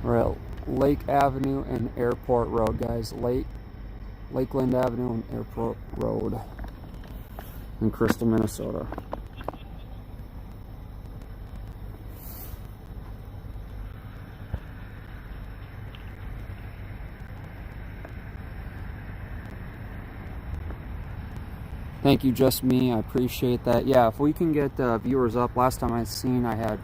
We're at Lake Avenue and Airport Road, guys. Lakeland Avenue and Airport Road in Crystal, Minnesota. Thank you, Just Me. I appreciate that. Yeah, if we can get viewers up. Last time I seen, I had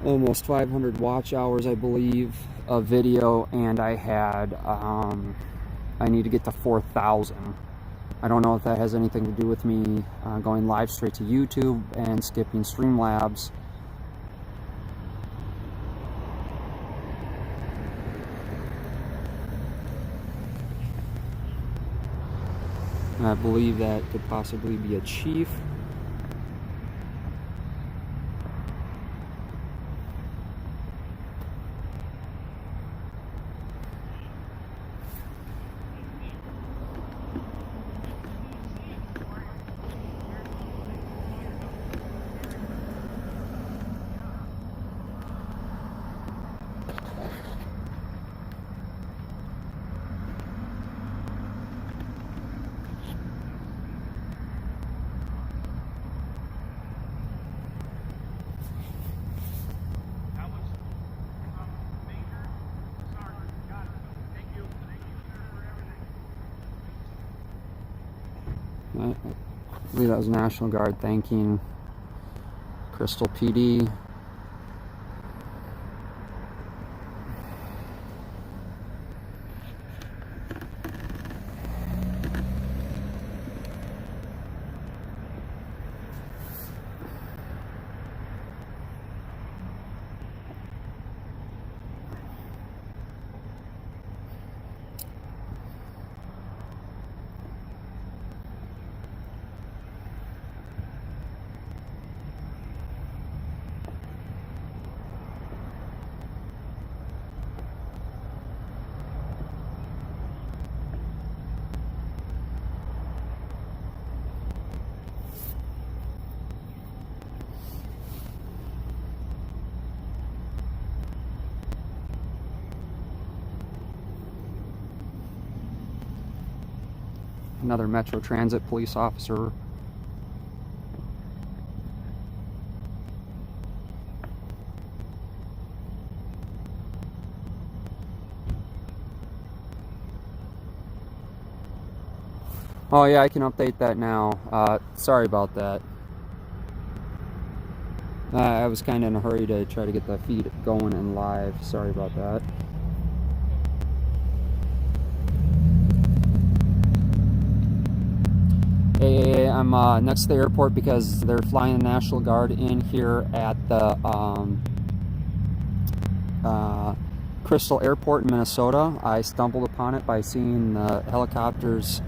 almost 500 watch hours, I believe, of video, and I had I need to get to 4,000. I don't know if that has anything to do with me going live straight to YouTube and skipping Streamlabs. I believe that could possibly be a chief. I believe that was National Guard thanking Crystal PD. Another Metro Transit police officer. Oh yeah, I can update that now. Sorry about that. I was kind of in a hurry to try to get the feed going and live. Sorry about that. Hey, I'm next to the airport because they're flying the National Guard in here at the Crystal Airport in Minnesota. I stumbled upon it by seeing the helicopters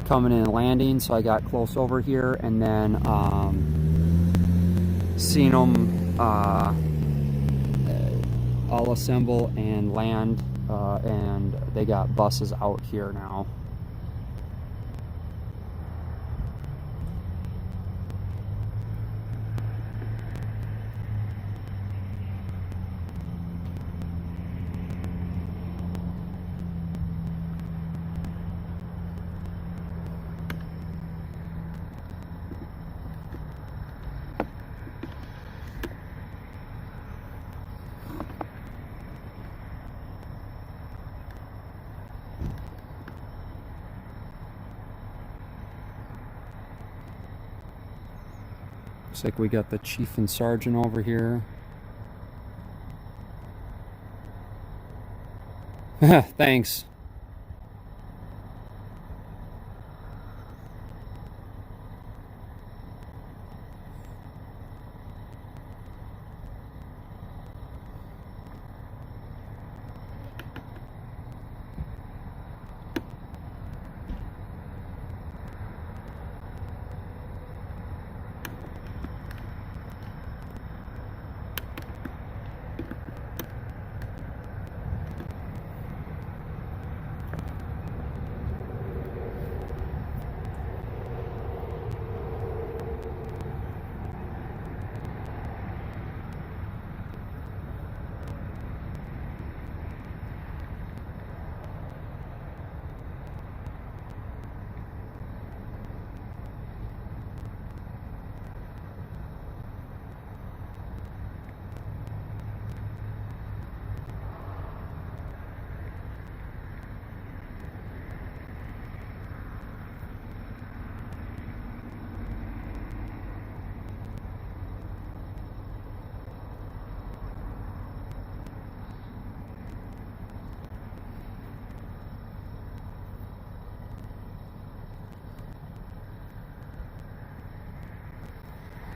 coming in and landing, so I got close over here, and then seen them all assemble and land, and they got buses out here now. Looks like we got the chief and sergeant over here. Thanks.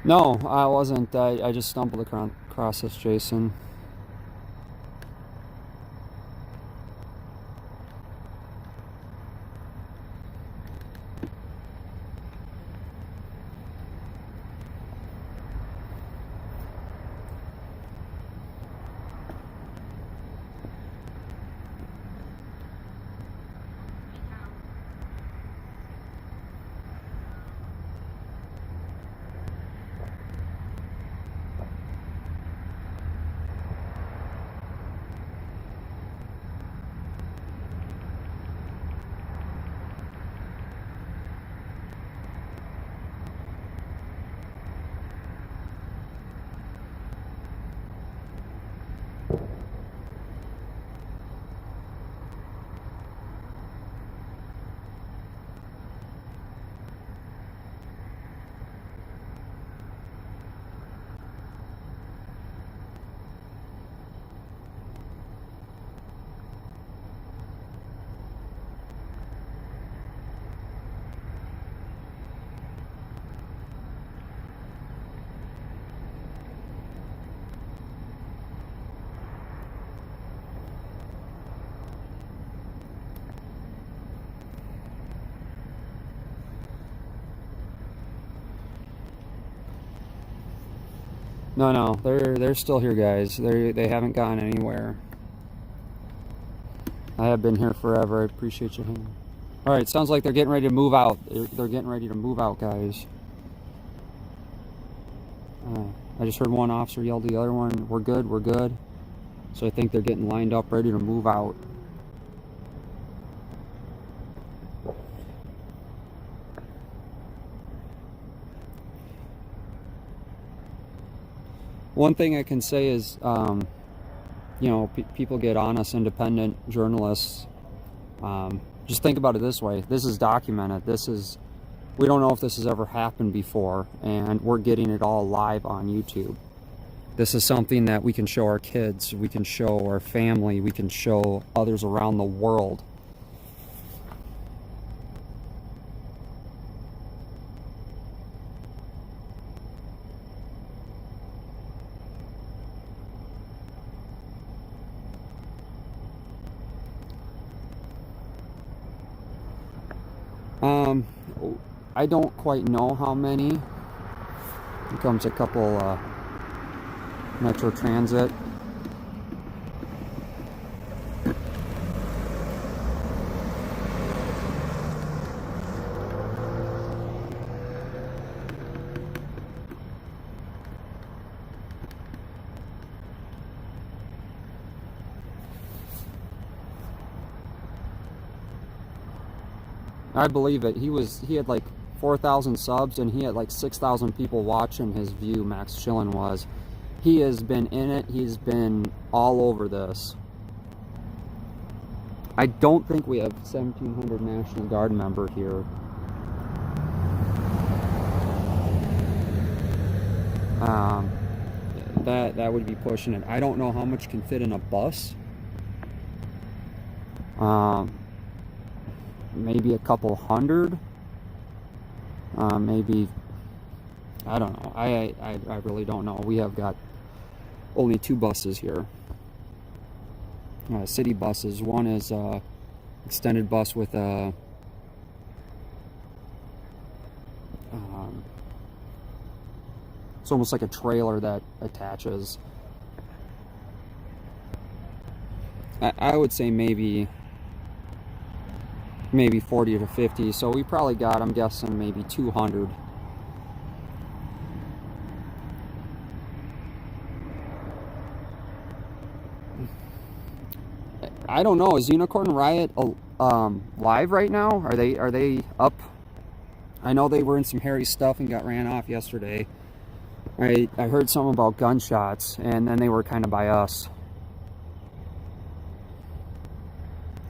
No, I wasn't. I just stumbled across this, Jason. No, they're still here, guys. They haven't gone anywhere. I have been here forever. I appreciate you hanging. All right, sounds like they're getting ready to move out. They're getting ready to move out, guys. I just heard one officer yell to the other one, "We're good, we're good." So I think they're getting lined up, ready to move out. One thing I can say is, you know, people get honest, independent journalists. Just think about it this way. This is documented. We don't know if this has ever happened before, and we're getting it all live on YouTube. This is something that we can show our kids, we can show our family, we can show others around the world. I don't quite know how many. Here comes a couple Metro Transit. I believe it. He had like 4,000 subs, and he had like 6,000 people watching his view. Max Chillen was. He has been in it. He's been all over this. I don't think we have 1,700 National Guard member here. That would be pushing it. I don't know how much can fit in a bus. Maybe a couple hundred. Maybe, I don't know. I really don't know. We have got only 2 buses here. City buses. One is extended bus with a it's almost like a trailer that attaches. I would say maybe 40 to 50. So we probably got, I'm guessing, maybe 200. I don't know. Is Unicorn Riot live right now? Are they up? I know they were in some hairy stuff and got ran off yesterday. I heard something about gunshots, and then they were kind of by us.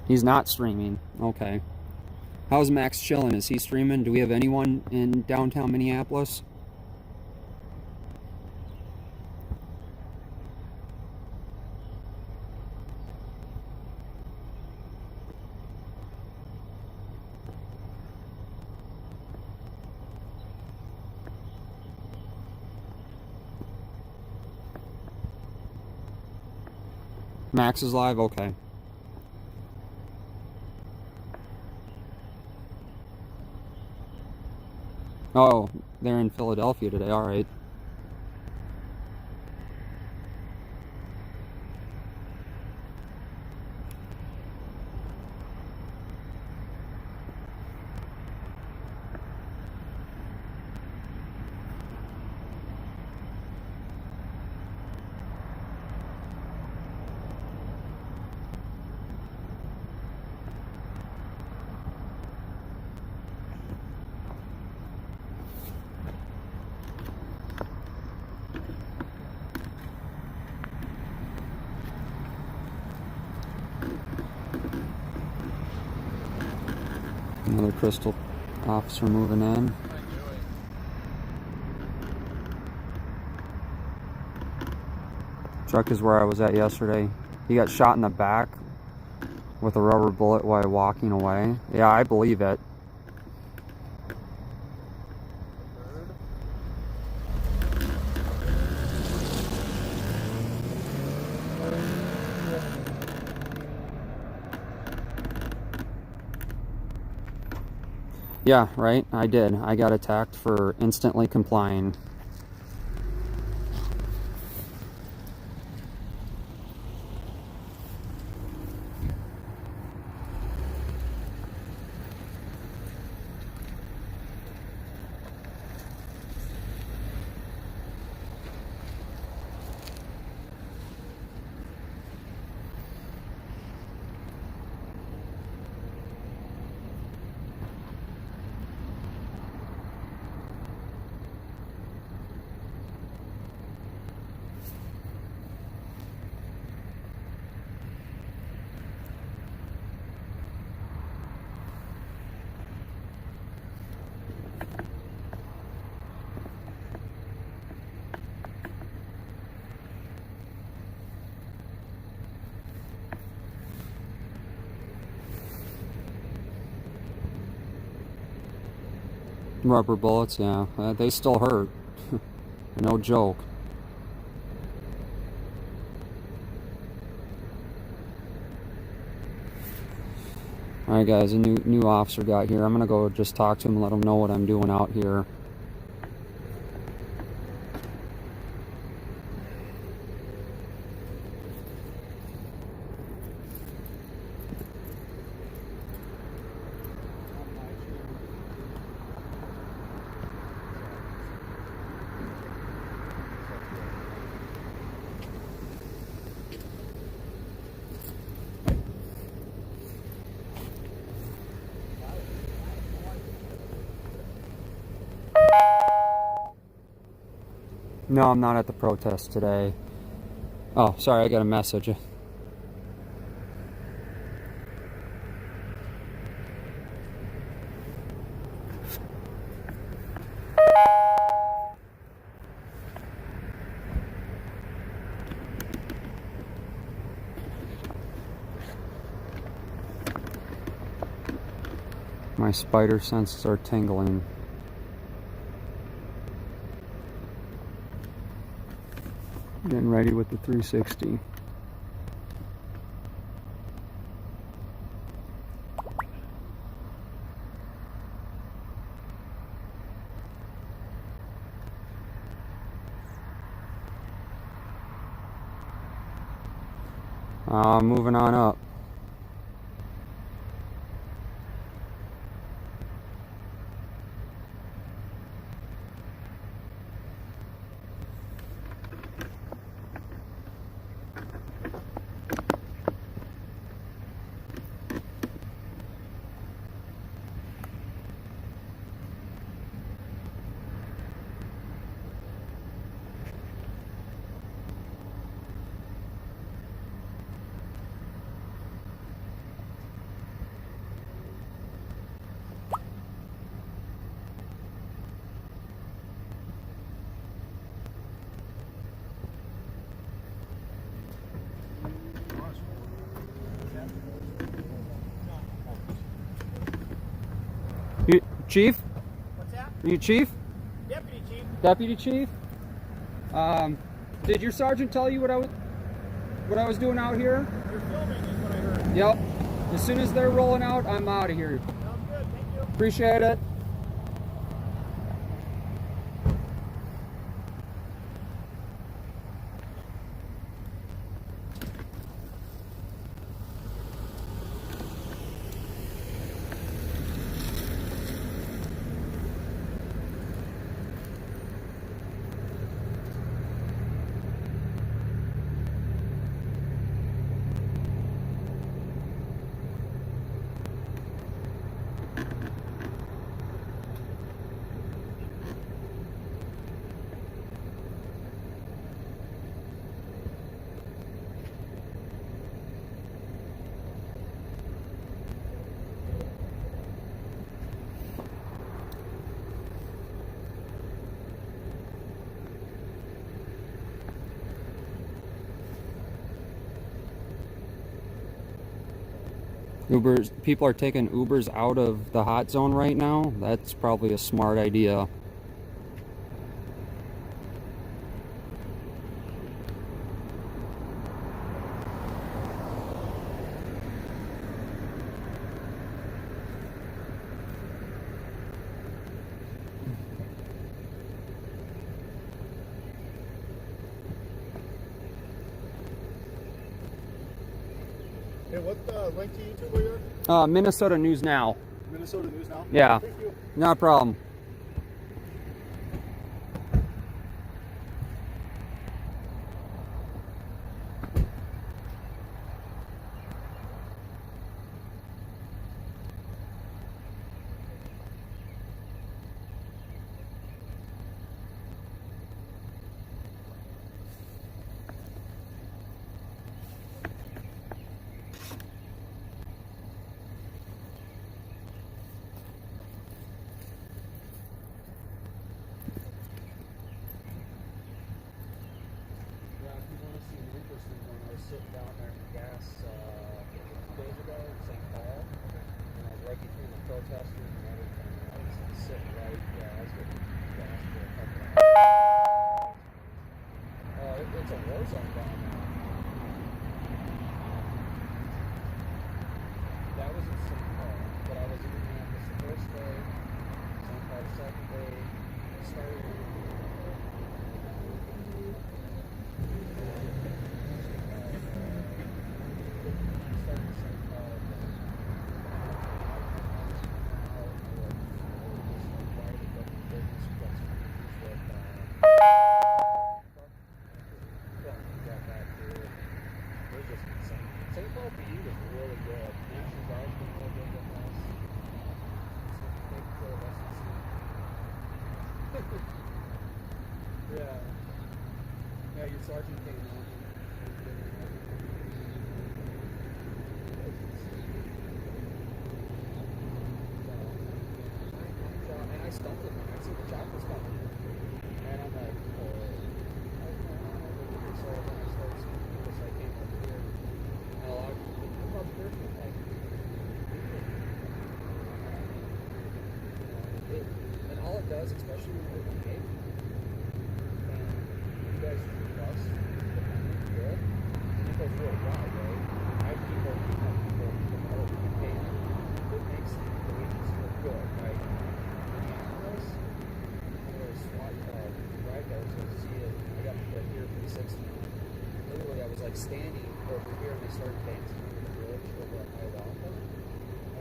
He's not streaming. Okay. How's Max chilling? Is he streaming? Do we have anyone in downtown Minneapolis? Max is live? Okay. Oh, they're in Philadelphia today. All right. Another Crystal officer moving in. Truck is where I was at yesterday. He got shot in the back with a rubber bullet while walking away. Yeah, I believe it. Yeah, right, I did. I got attacked for instantly complying. Rubber bullets, yeah, they still hurt. No joke. Alright guys, a new officer got here. I'm gonna go just talk to him and let him know what I'm doing out here. No, I'm not at the protest today. Oh, sorry, I got a message. My spider senses are tingling. Getting ready with the 360. Moving on up. You, Chief? What's that? You Chief? Deputy Chief. Deputy Chief? Did your sergeant tell you what I was doing out here? You're filming is what I heard. Yep. As soon as they're rolling out, I'm out of here. Sounds good, thank you. Appreciate it. Ubers, people are taking Ubers out of the hot zone right now. That's probably a smart idea. Hey, what link to YouTube are you on? Minnesota News Now. Minnesota News Now? Yeah, Thank you. not a problem. Sitting down there in the gas 2 days ago in St. Paul, and I was right between the protesters and everything. And I was sitting right, I was getting gas for a couple of hours. It's a war zone down there. That was in St. Paul, but I was in Minneapolis the first day, St. Paul the second day, started St. Paul PD was really good. National Guard's been really good with us. Take care of us and see. Yeah. Yeah, your sergeant came on. And I stumped him. I see the chopper's coming. And I'm like, so then I started seeing people, so I came over here. And a lot of people, what about the Christmas? Like, it does, especially when we're on pavement. And you guys treat us good, and it goes really well, right? I have people promote pavement. It makes the agents look good, right? In the office, there was SWAT right there, so see it. I got the here 360. Literally, I was like standing over here, and they started dancing over the bridge over at Hiawatha.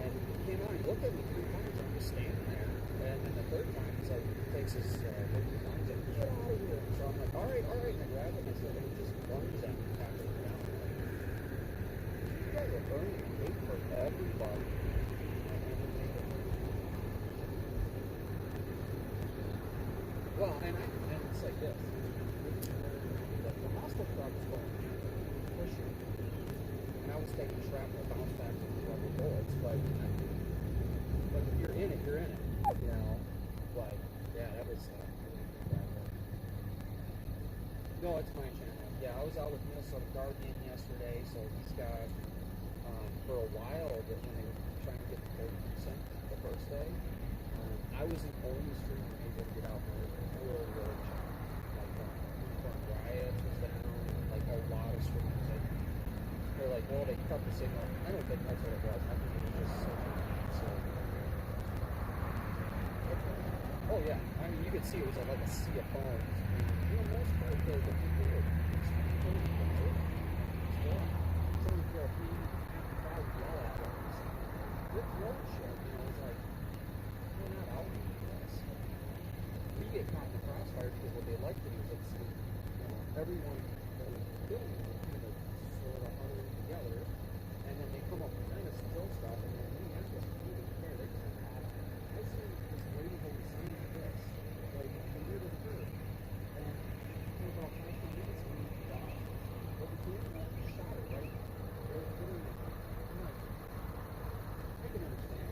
And he came out, he looked at me 3 times. I'm just standing there. And then the third time, he's like, he takes his local gun, he's like, get out of here. So I'm like, all right. And I grab him and so he just lunges at me, tackles me down. I'm like, you guys are earning a hate for everybody. Well, and it's like this. The hostile crowd was going pushing. And I was taking shrapnel, bounce back to the rubber bullets, but if you're in it, you're in it. You know? But yeah, that was no, it's my channel. Yeah, I was out with Minnesota Guardian yesterday, so he's got for a while that when they were trying to get the 30% the first day, I was in only stream and able to get out my really like Unicorn Riot was down, like a lot of streams. They're like, well, they cut the signal. I don't think that's what it was. I think it was just so. Oh yeah, I mean you could see it was like a sea of phones. And, for the most part, the people were totally conservative. Some of the crowd yell at them. Good road shit, you know, it's like we're not out here for this. We get caught in the crossfire because what they like to do is like see, you know, everyone that was doing it kind of sort of huddling together, and then they come up behind us and still stop, and then Minneapolis people didn't care. They just had I see this lady holding signs like this, like from near to the curb, and for about 5 minutes when we stopped, what the two shot her right. They were doing it. I'm like, I can understand.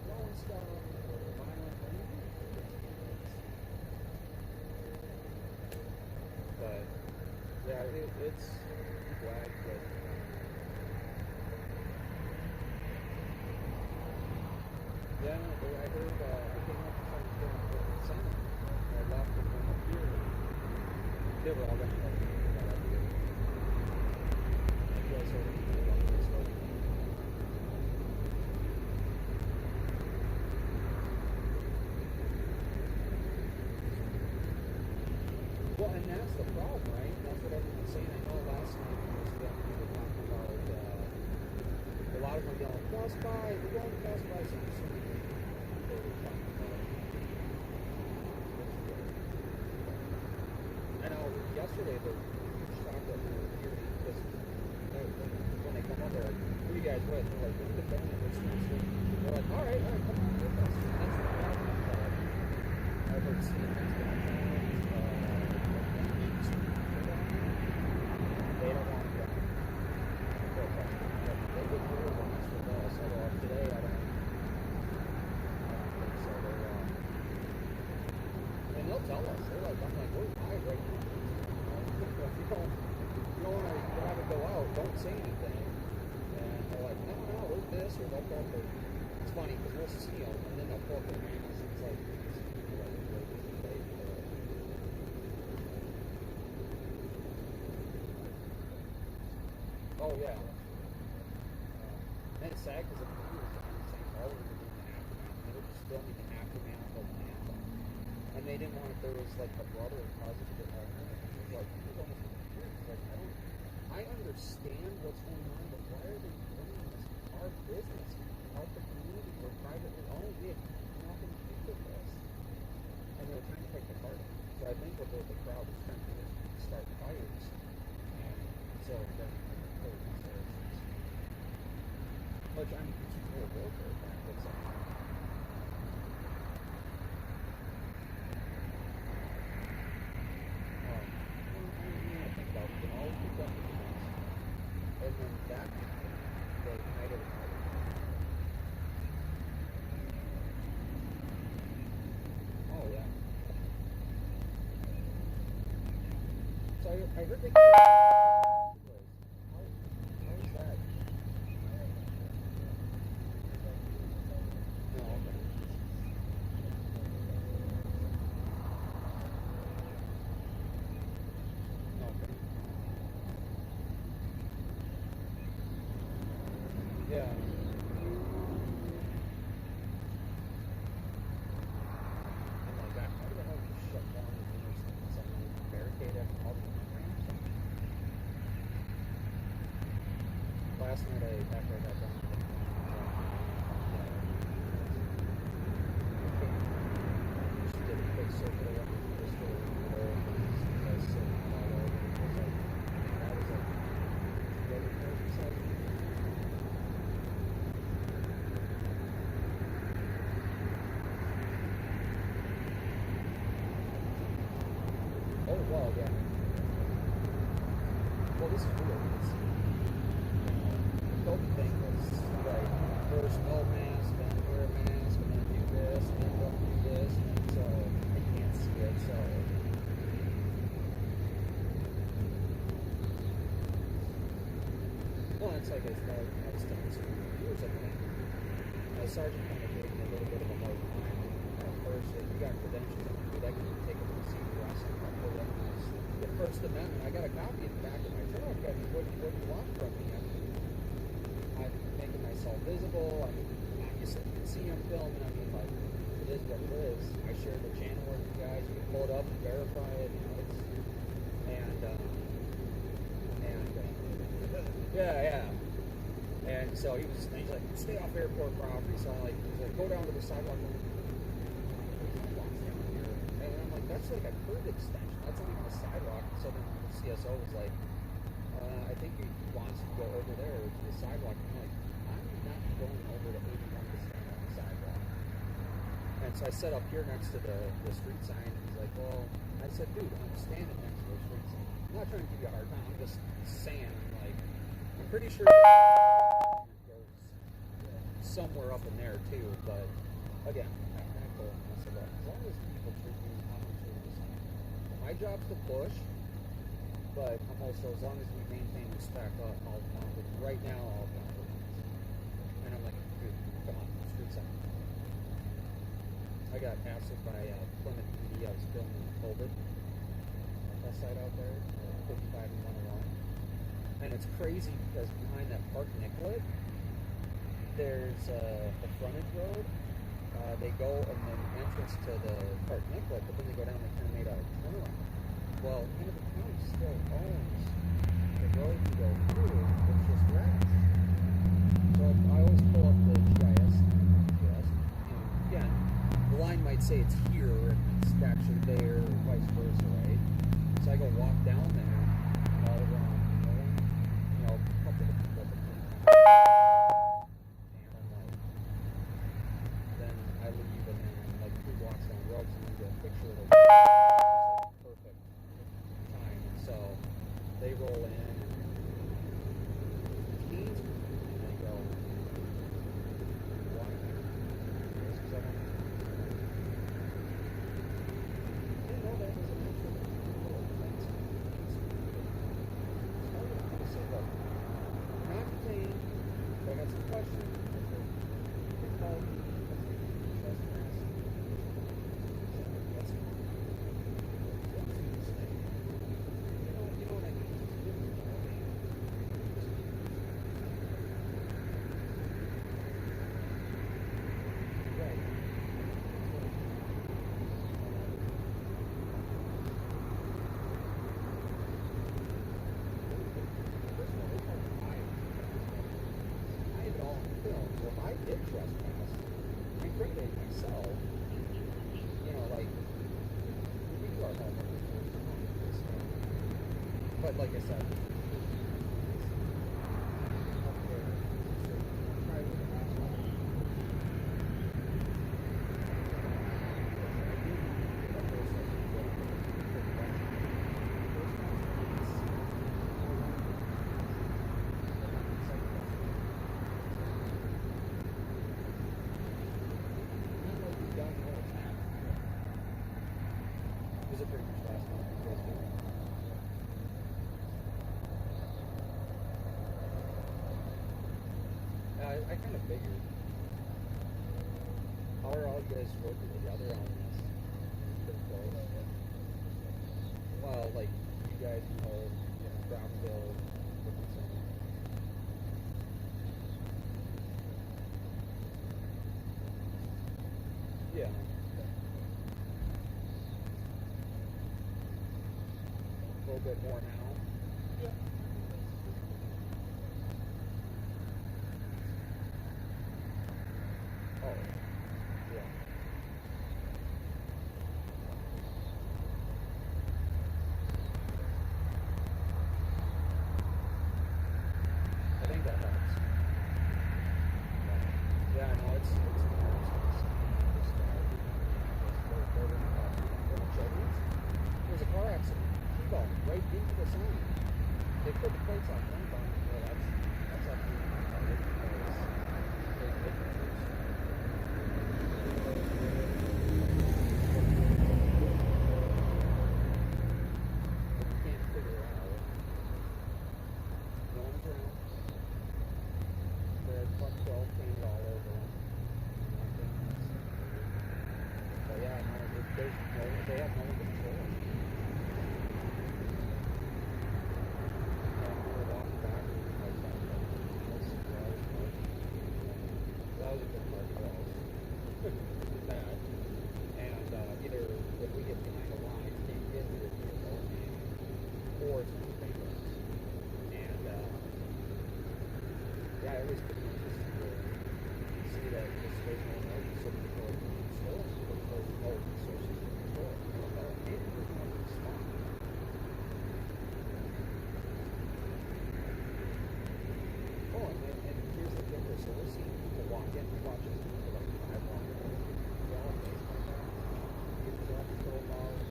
Throwing stuff or violent or anything. But yeah, it's glad that yeah, no, but I heard I came up to try to get on the Senate. I left and went up here. They were all ready to go up here. You guys heard anything about this one? Well, and that's the problem, right? That's what everyone's saying. I know last night we were talking about a lot of them yelling, Best Buy, we're going to Best Buy. So they were talking about I know yesterday the shop that we were here because when they come up, they're like, who are you guys with? They're like, we're independent, we're street. They're like, all right, come on with us. And that's the problem that I've heard CNN's been on. They don't want to go. They would really want us with us, although today I don't think so. And they'll tell us. They're like, I'm like, we're live right now. If you don't want to grab and go out, don't say anything. And they're like, no, we're this or that. It's funny because we'll see them and then they'll pull up their hands. It's like, oh yeah. And it's sad because the movie was on the same all we were doing the aftermath. They were just filming the aftermath of the anthem. And they didn't want if there was like a brother or cousin to get home. He was like, he was almost like, I understand what's going on, but why are they doing this? Our business, our community, we're privately owned. We have nothing to do with this. And they're trying to take the part. So I think what the crowd was trying to do is start fires. And so then which I'm more warfare tactics. I think about we can always pick up the defense. And then that the night of the night. Oh yeah. So I heard they well, this is real. It's, the COVID thing was like first no mask, then wear a mask, and then do this, and then don't do this, and so I can't see it. So well, it's like I was telling some years ago. My sergeant kind of gave me a little bit of a hard time at first. Like, you got credentials, dude, I can take them to see the rest of the First Amendment. I got a copy in the back of my truck. I mean, what do you want from me? I mean, I'm making myself visible. I mean, obviously you can see I'm filming. I mean, like, it is what it is. I share the channel with you guys. You can pull it up and verify it. You know, it's, yeah. And so he's like, stay off airport property. So I'm like, he's like, go down to the sidewalk. And I'm like, that's like a curb extension. That's not even a sidewalk. So then the CSO was like, I think he wants to go over there to the sidewalk. I'm like, I'm not going over to 81 to stand on the sidewalk. And so I set up here next to the street sign. And he's like, well, I said, dude, I'm standing next to the street sign. I'm not trying to give you a hard time. I'm just saying, I'm like, I'm pretty sure it goes somewhere up in there too. But again, technical. I said, look, as long as people treat me how I'm treating the same. My job's to push, but I'm also, as long as we maintain respect, I'll count it. Right now, I'll count it. And I'm like, dude, come on, street sign. I got hassled by Plymouth PD. I was filming COVID. That side out there, 55 and 101. And it's crazy because behind that Park Nicollet, there's a frontage road. They go and then entrance to the Park Nicollet, but then they go down and kind of made a turnaround. Well, Hennepin County still owns the road to go through. It's just grass. So I always pull up the GIS, and again, the line might say it's here and it's actually there, or vice versa, right? So I go walk down there, all around, you know, up to the people at the and I'm like, then I leave and then like 3 blocks down the road, so I'm gonna get a picture of it. It's like perfect time. And so they roll in and teens and they go, why? Because I want to. I didn't know that was an actual little fence. So I was going to say, look, not detained, but I got some questions. They called me. But like I said, was it pretty much last month? I kind of figured. How are all you guys working together on this? Pretty close. Well, like, you guys know Brownville, Dickinson. Yeah. A little bit more now. Yeah. Oh, yeah. I think that helps. Yeah, no, it's there's a car accident. T-bone right into the sign. they put the plates on them, but well, that's up to you. Can't figure it out. Going around. Red Club 12 painted all over them. But yeah, no, they have no control. We're walking back and like that. That was a good part of us. That. And either if we get behind a line, can't get to the vehicle, or it's going to take us. And yeah, it was pretty interesting to see that just there's no noise, so people are slow, but there's no resources to control it. And I thought, hey, there's no response. Oh, and here's the kicker. So we're seeing people walk in, watching people like 5 walk in. They're all based on that. People are patrol bars.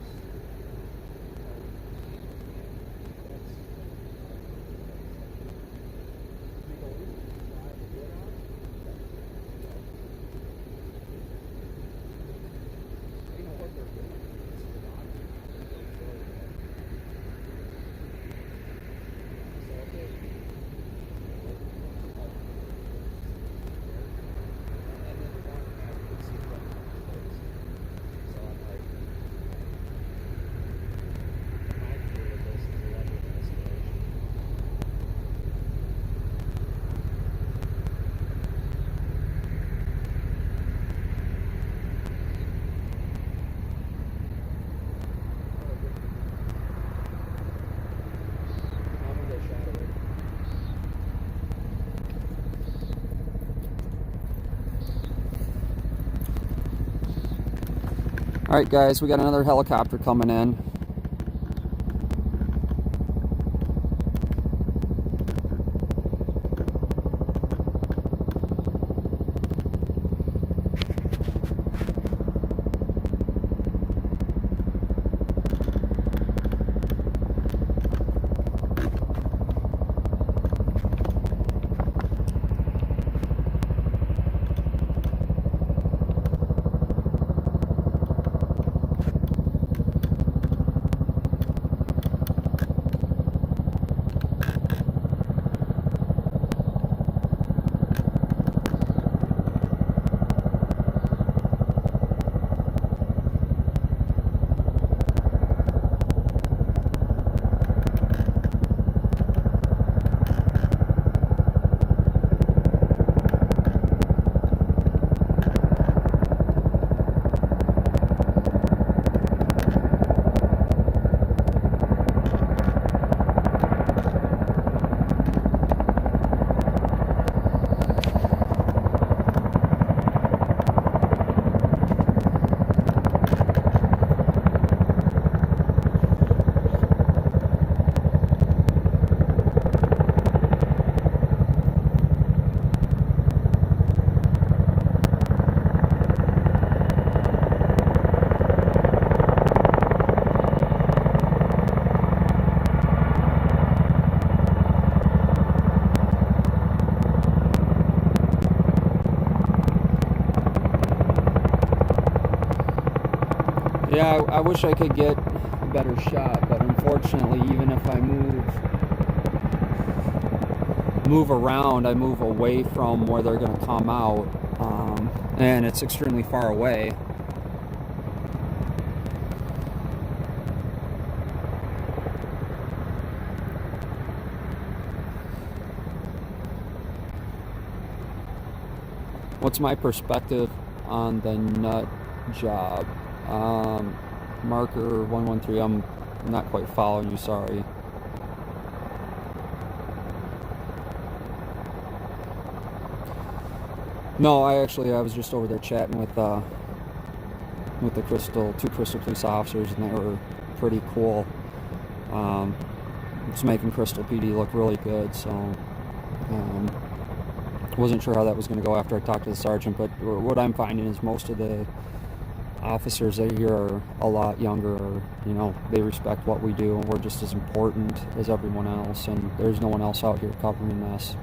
All right, guys, we got another helicopter coming in. Yeah, I wish I could get a better shot, but unfortunately, even if I move around, I move away from where they're going to come out, and it's extremely far away. What's my perspective on the nut job? Marker 113, I'm not quite following you, sorry. No, I was just over there chatting with the two Crystal police officers, and they were pretty cool. It's making Crystal PD look really good, so wasn't sure how that was going to go after I talked to the sergeant, but what I'm finding is most of the officers that here are a lot younger, or, you know, they respect what we do, and we're just as important as everyone else, and there's no one else out here covering this.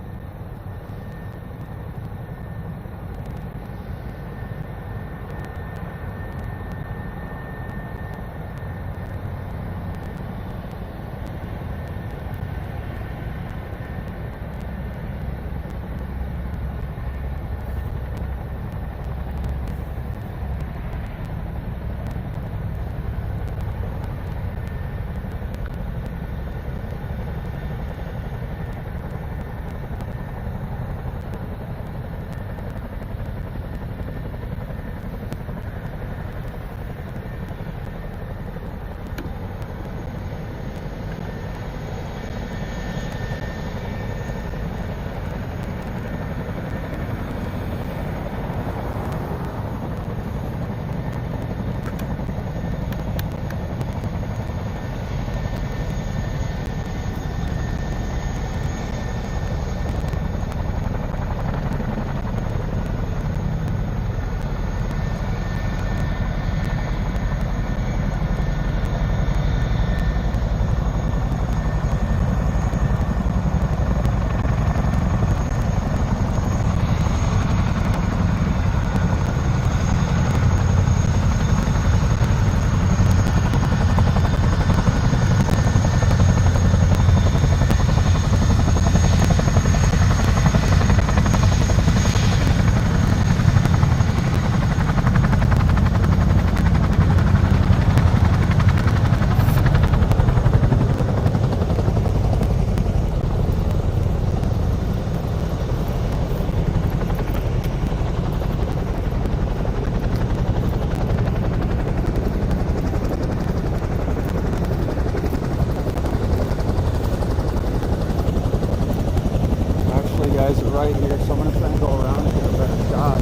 Guys are right here, so I'm gonna try and go around and get a better shot.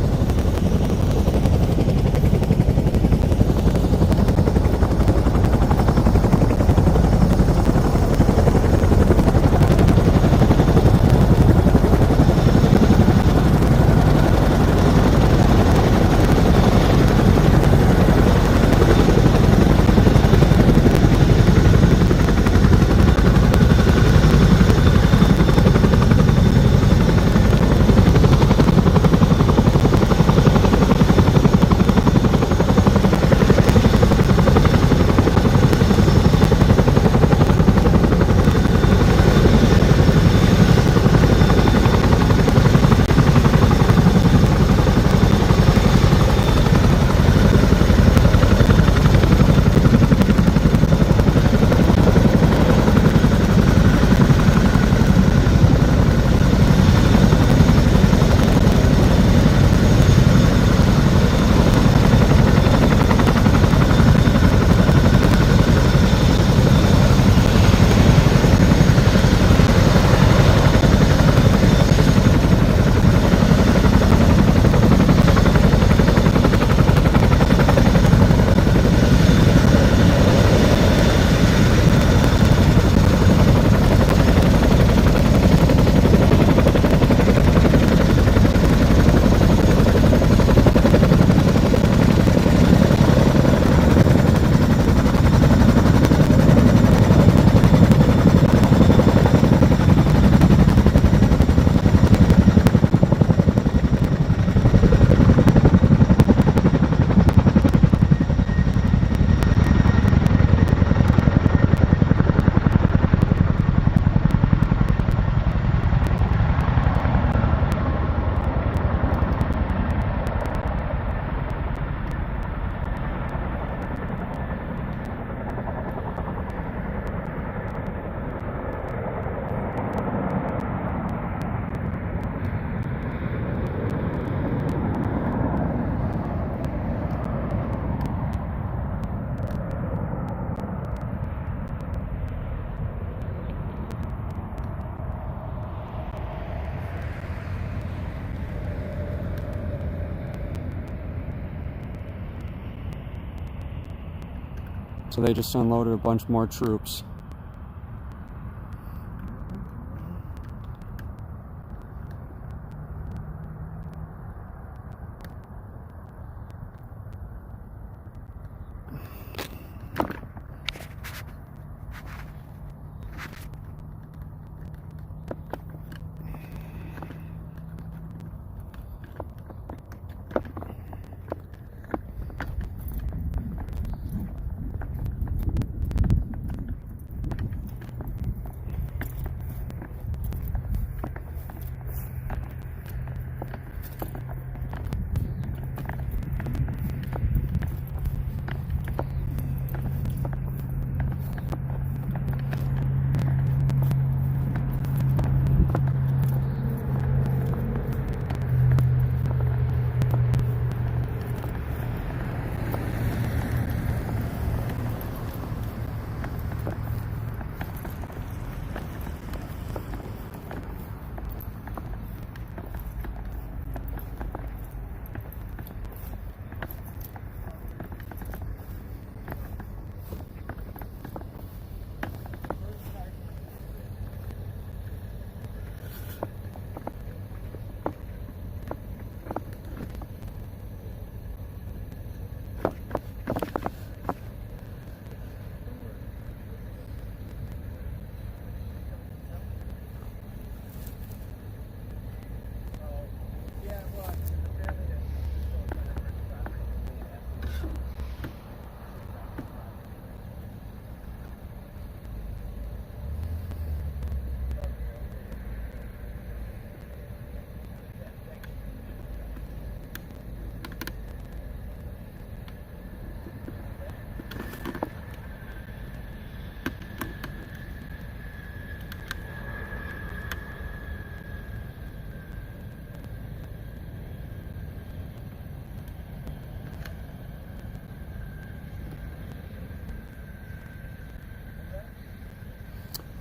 So they just unloaded a bunch more troops.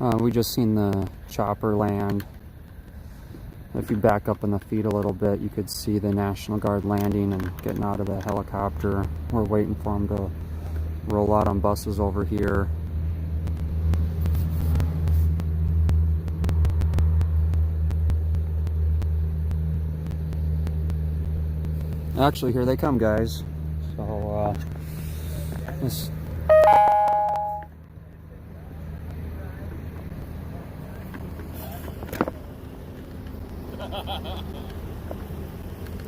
We just seen the chopper land. If you back up in the feed a little bit, you could see the National Guard landing and getting out of the helicopter. We're waiting for them to roll out on buses over here. Actually, here they come, guys. So, this.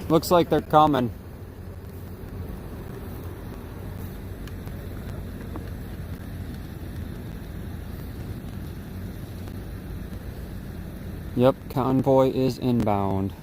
Looks like they're coming. Yep, convoy is inbound.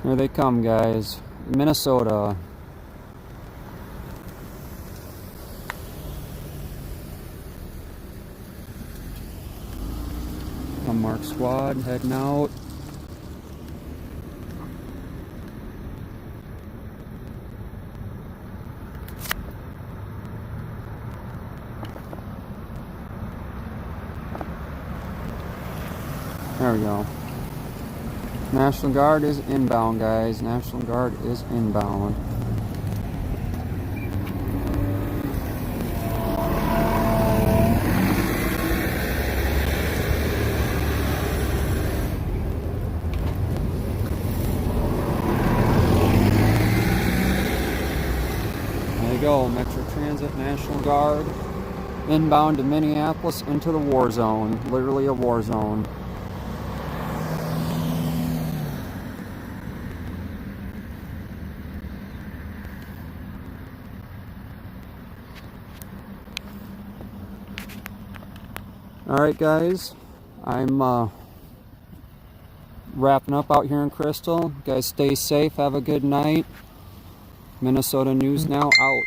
Here they come, guys. Minnesota. Unmarked squad heading out. There we go. National Guard is inbound, guys. National Guard is inbound. There you go. Metro Transit, National Guard. Inbound to Minneapolis into the war zone. Literally a war zone. Alright, guys, I'm wrapping up out here in Crystal. You guys stay safe, have a good night. Minnesota News Now out.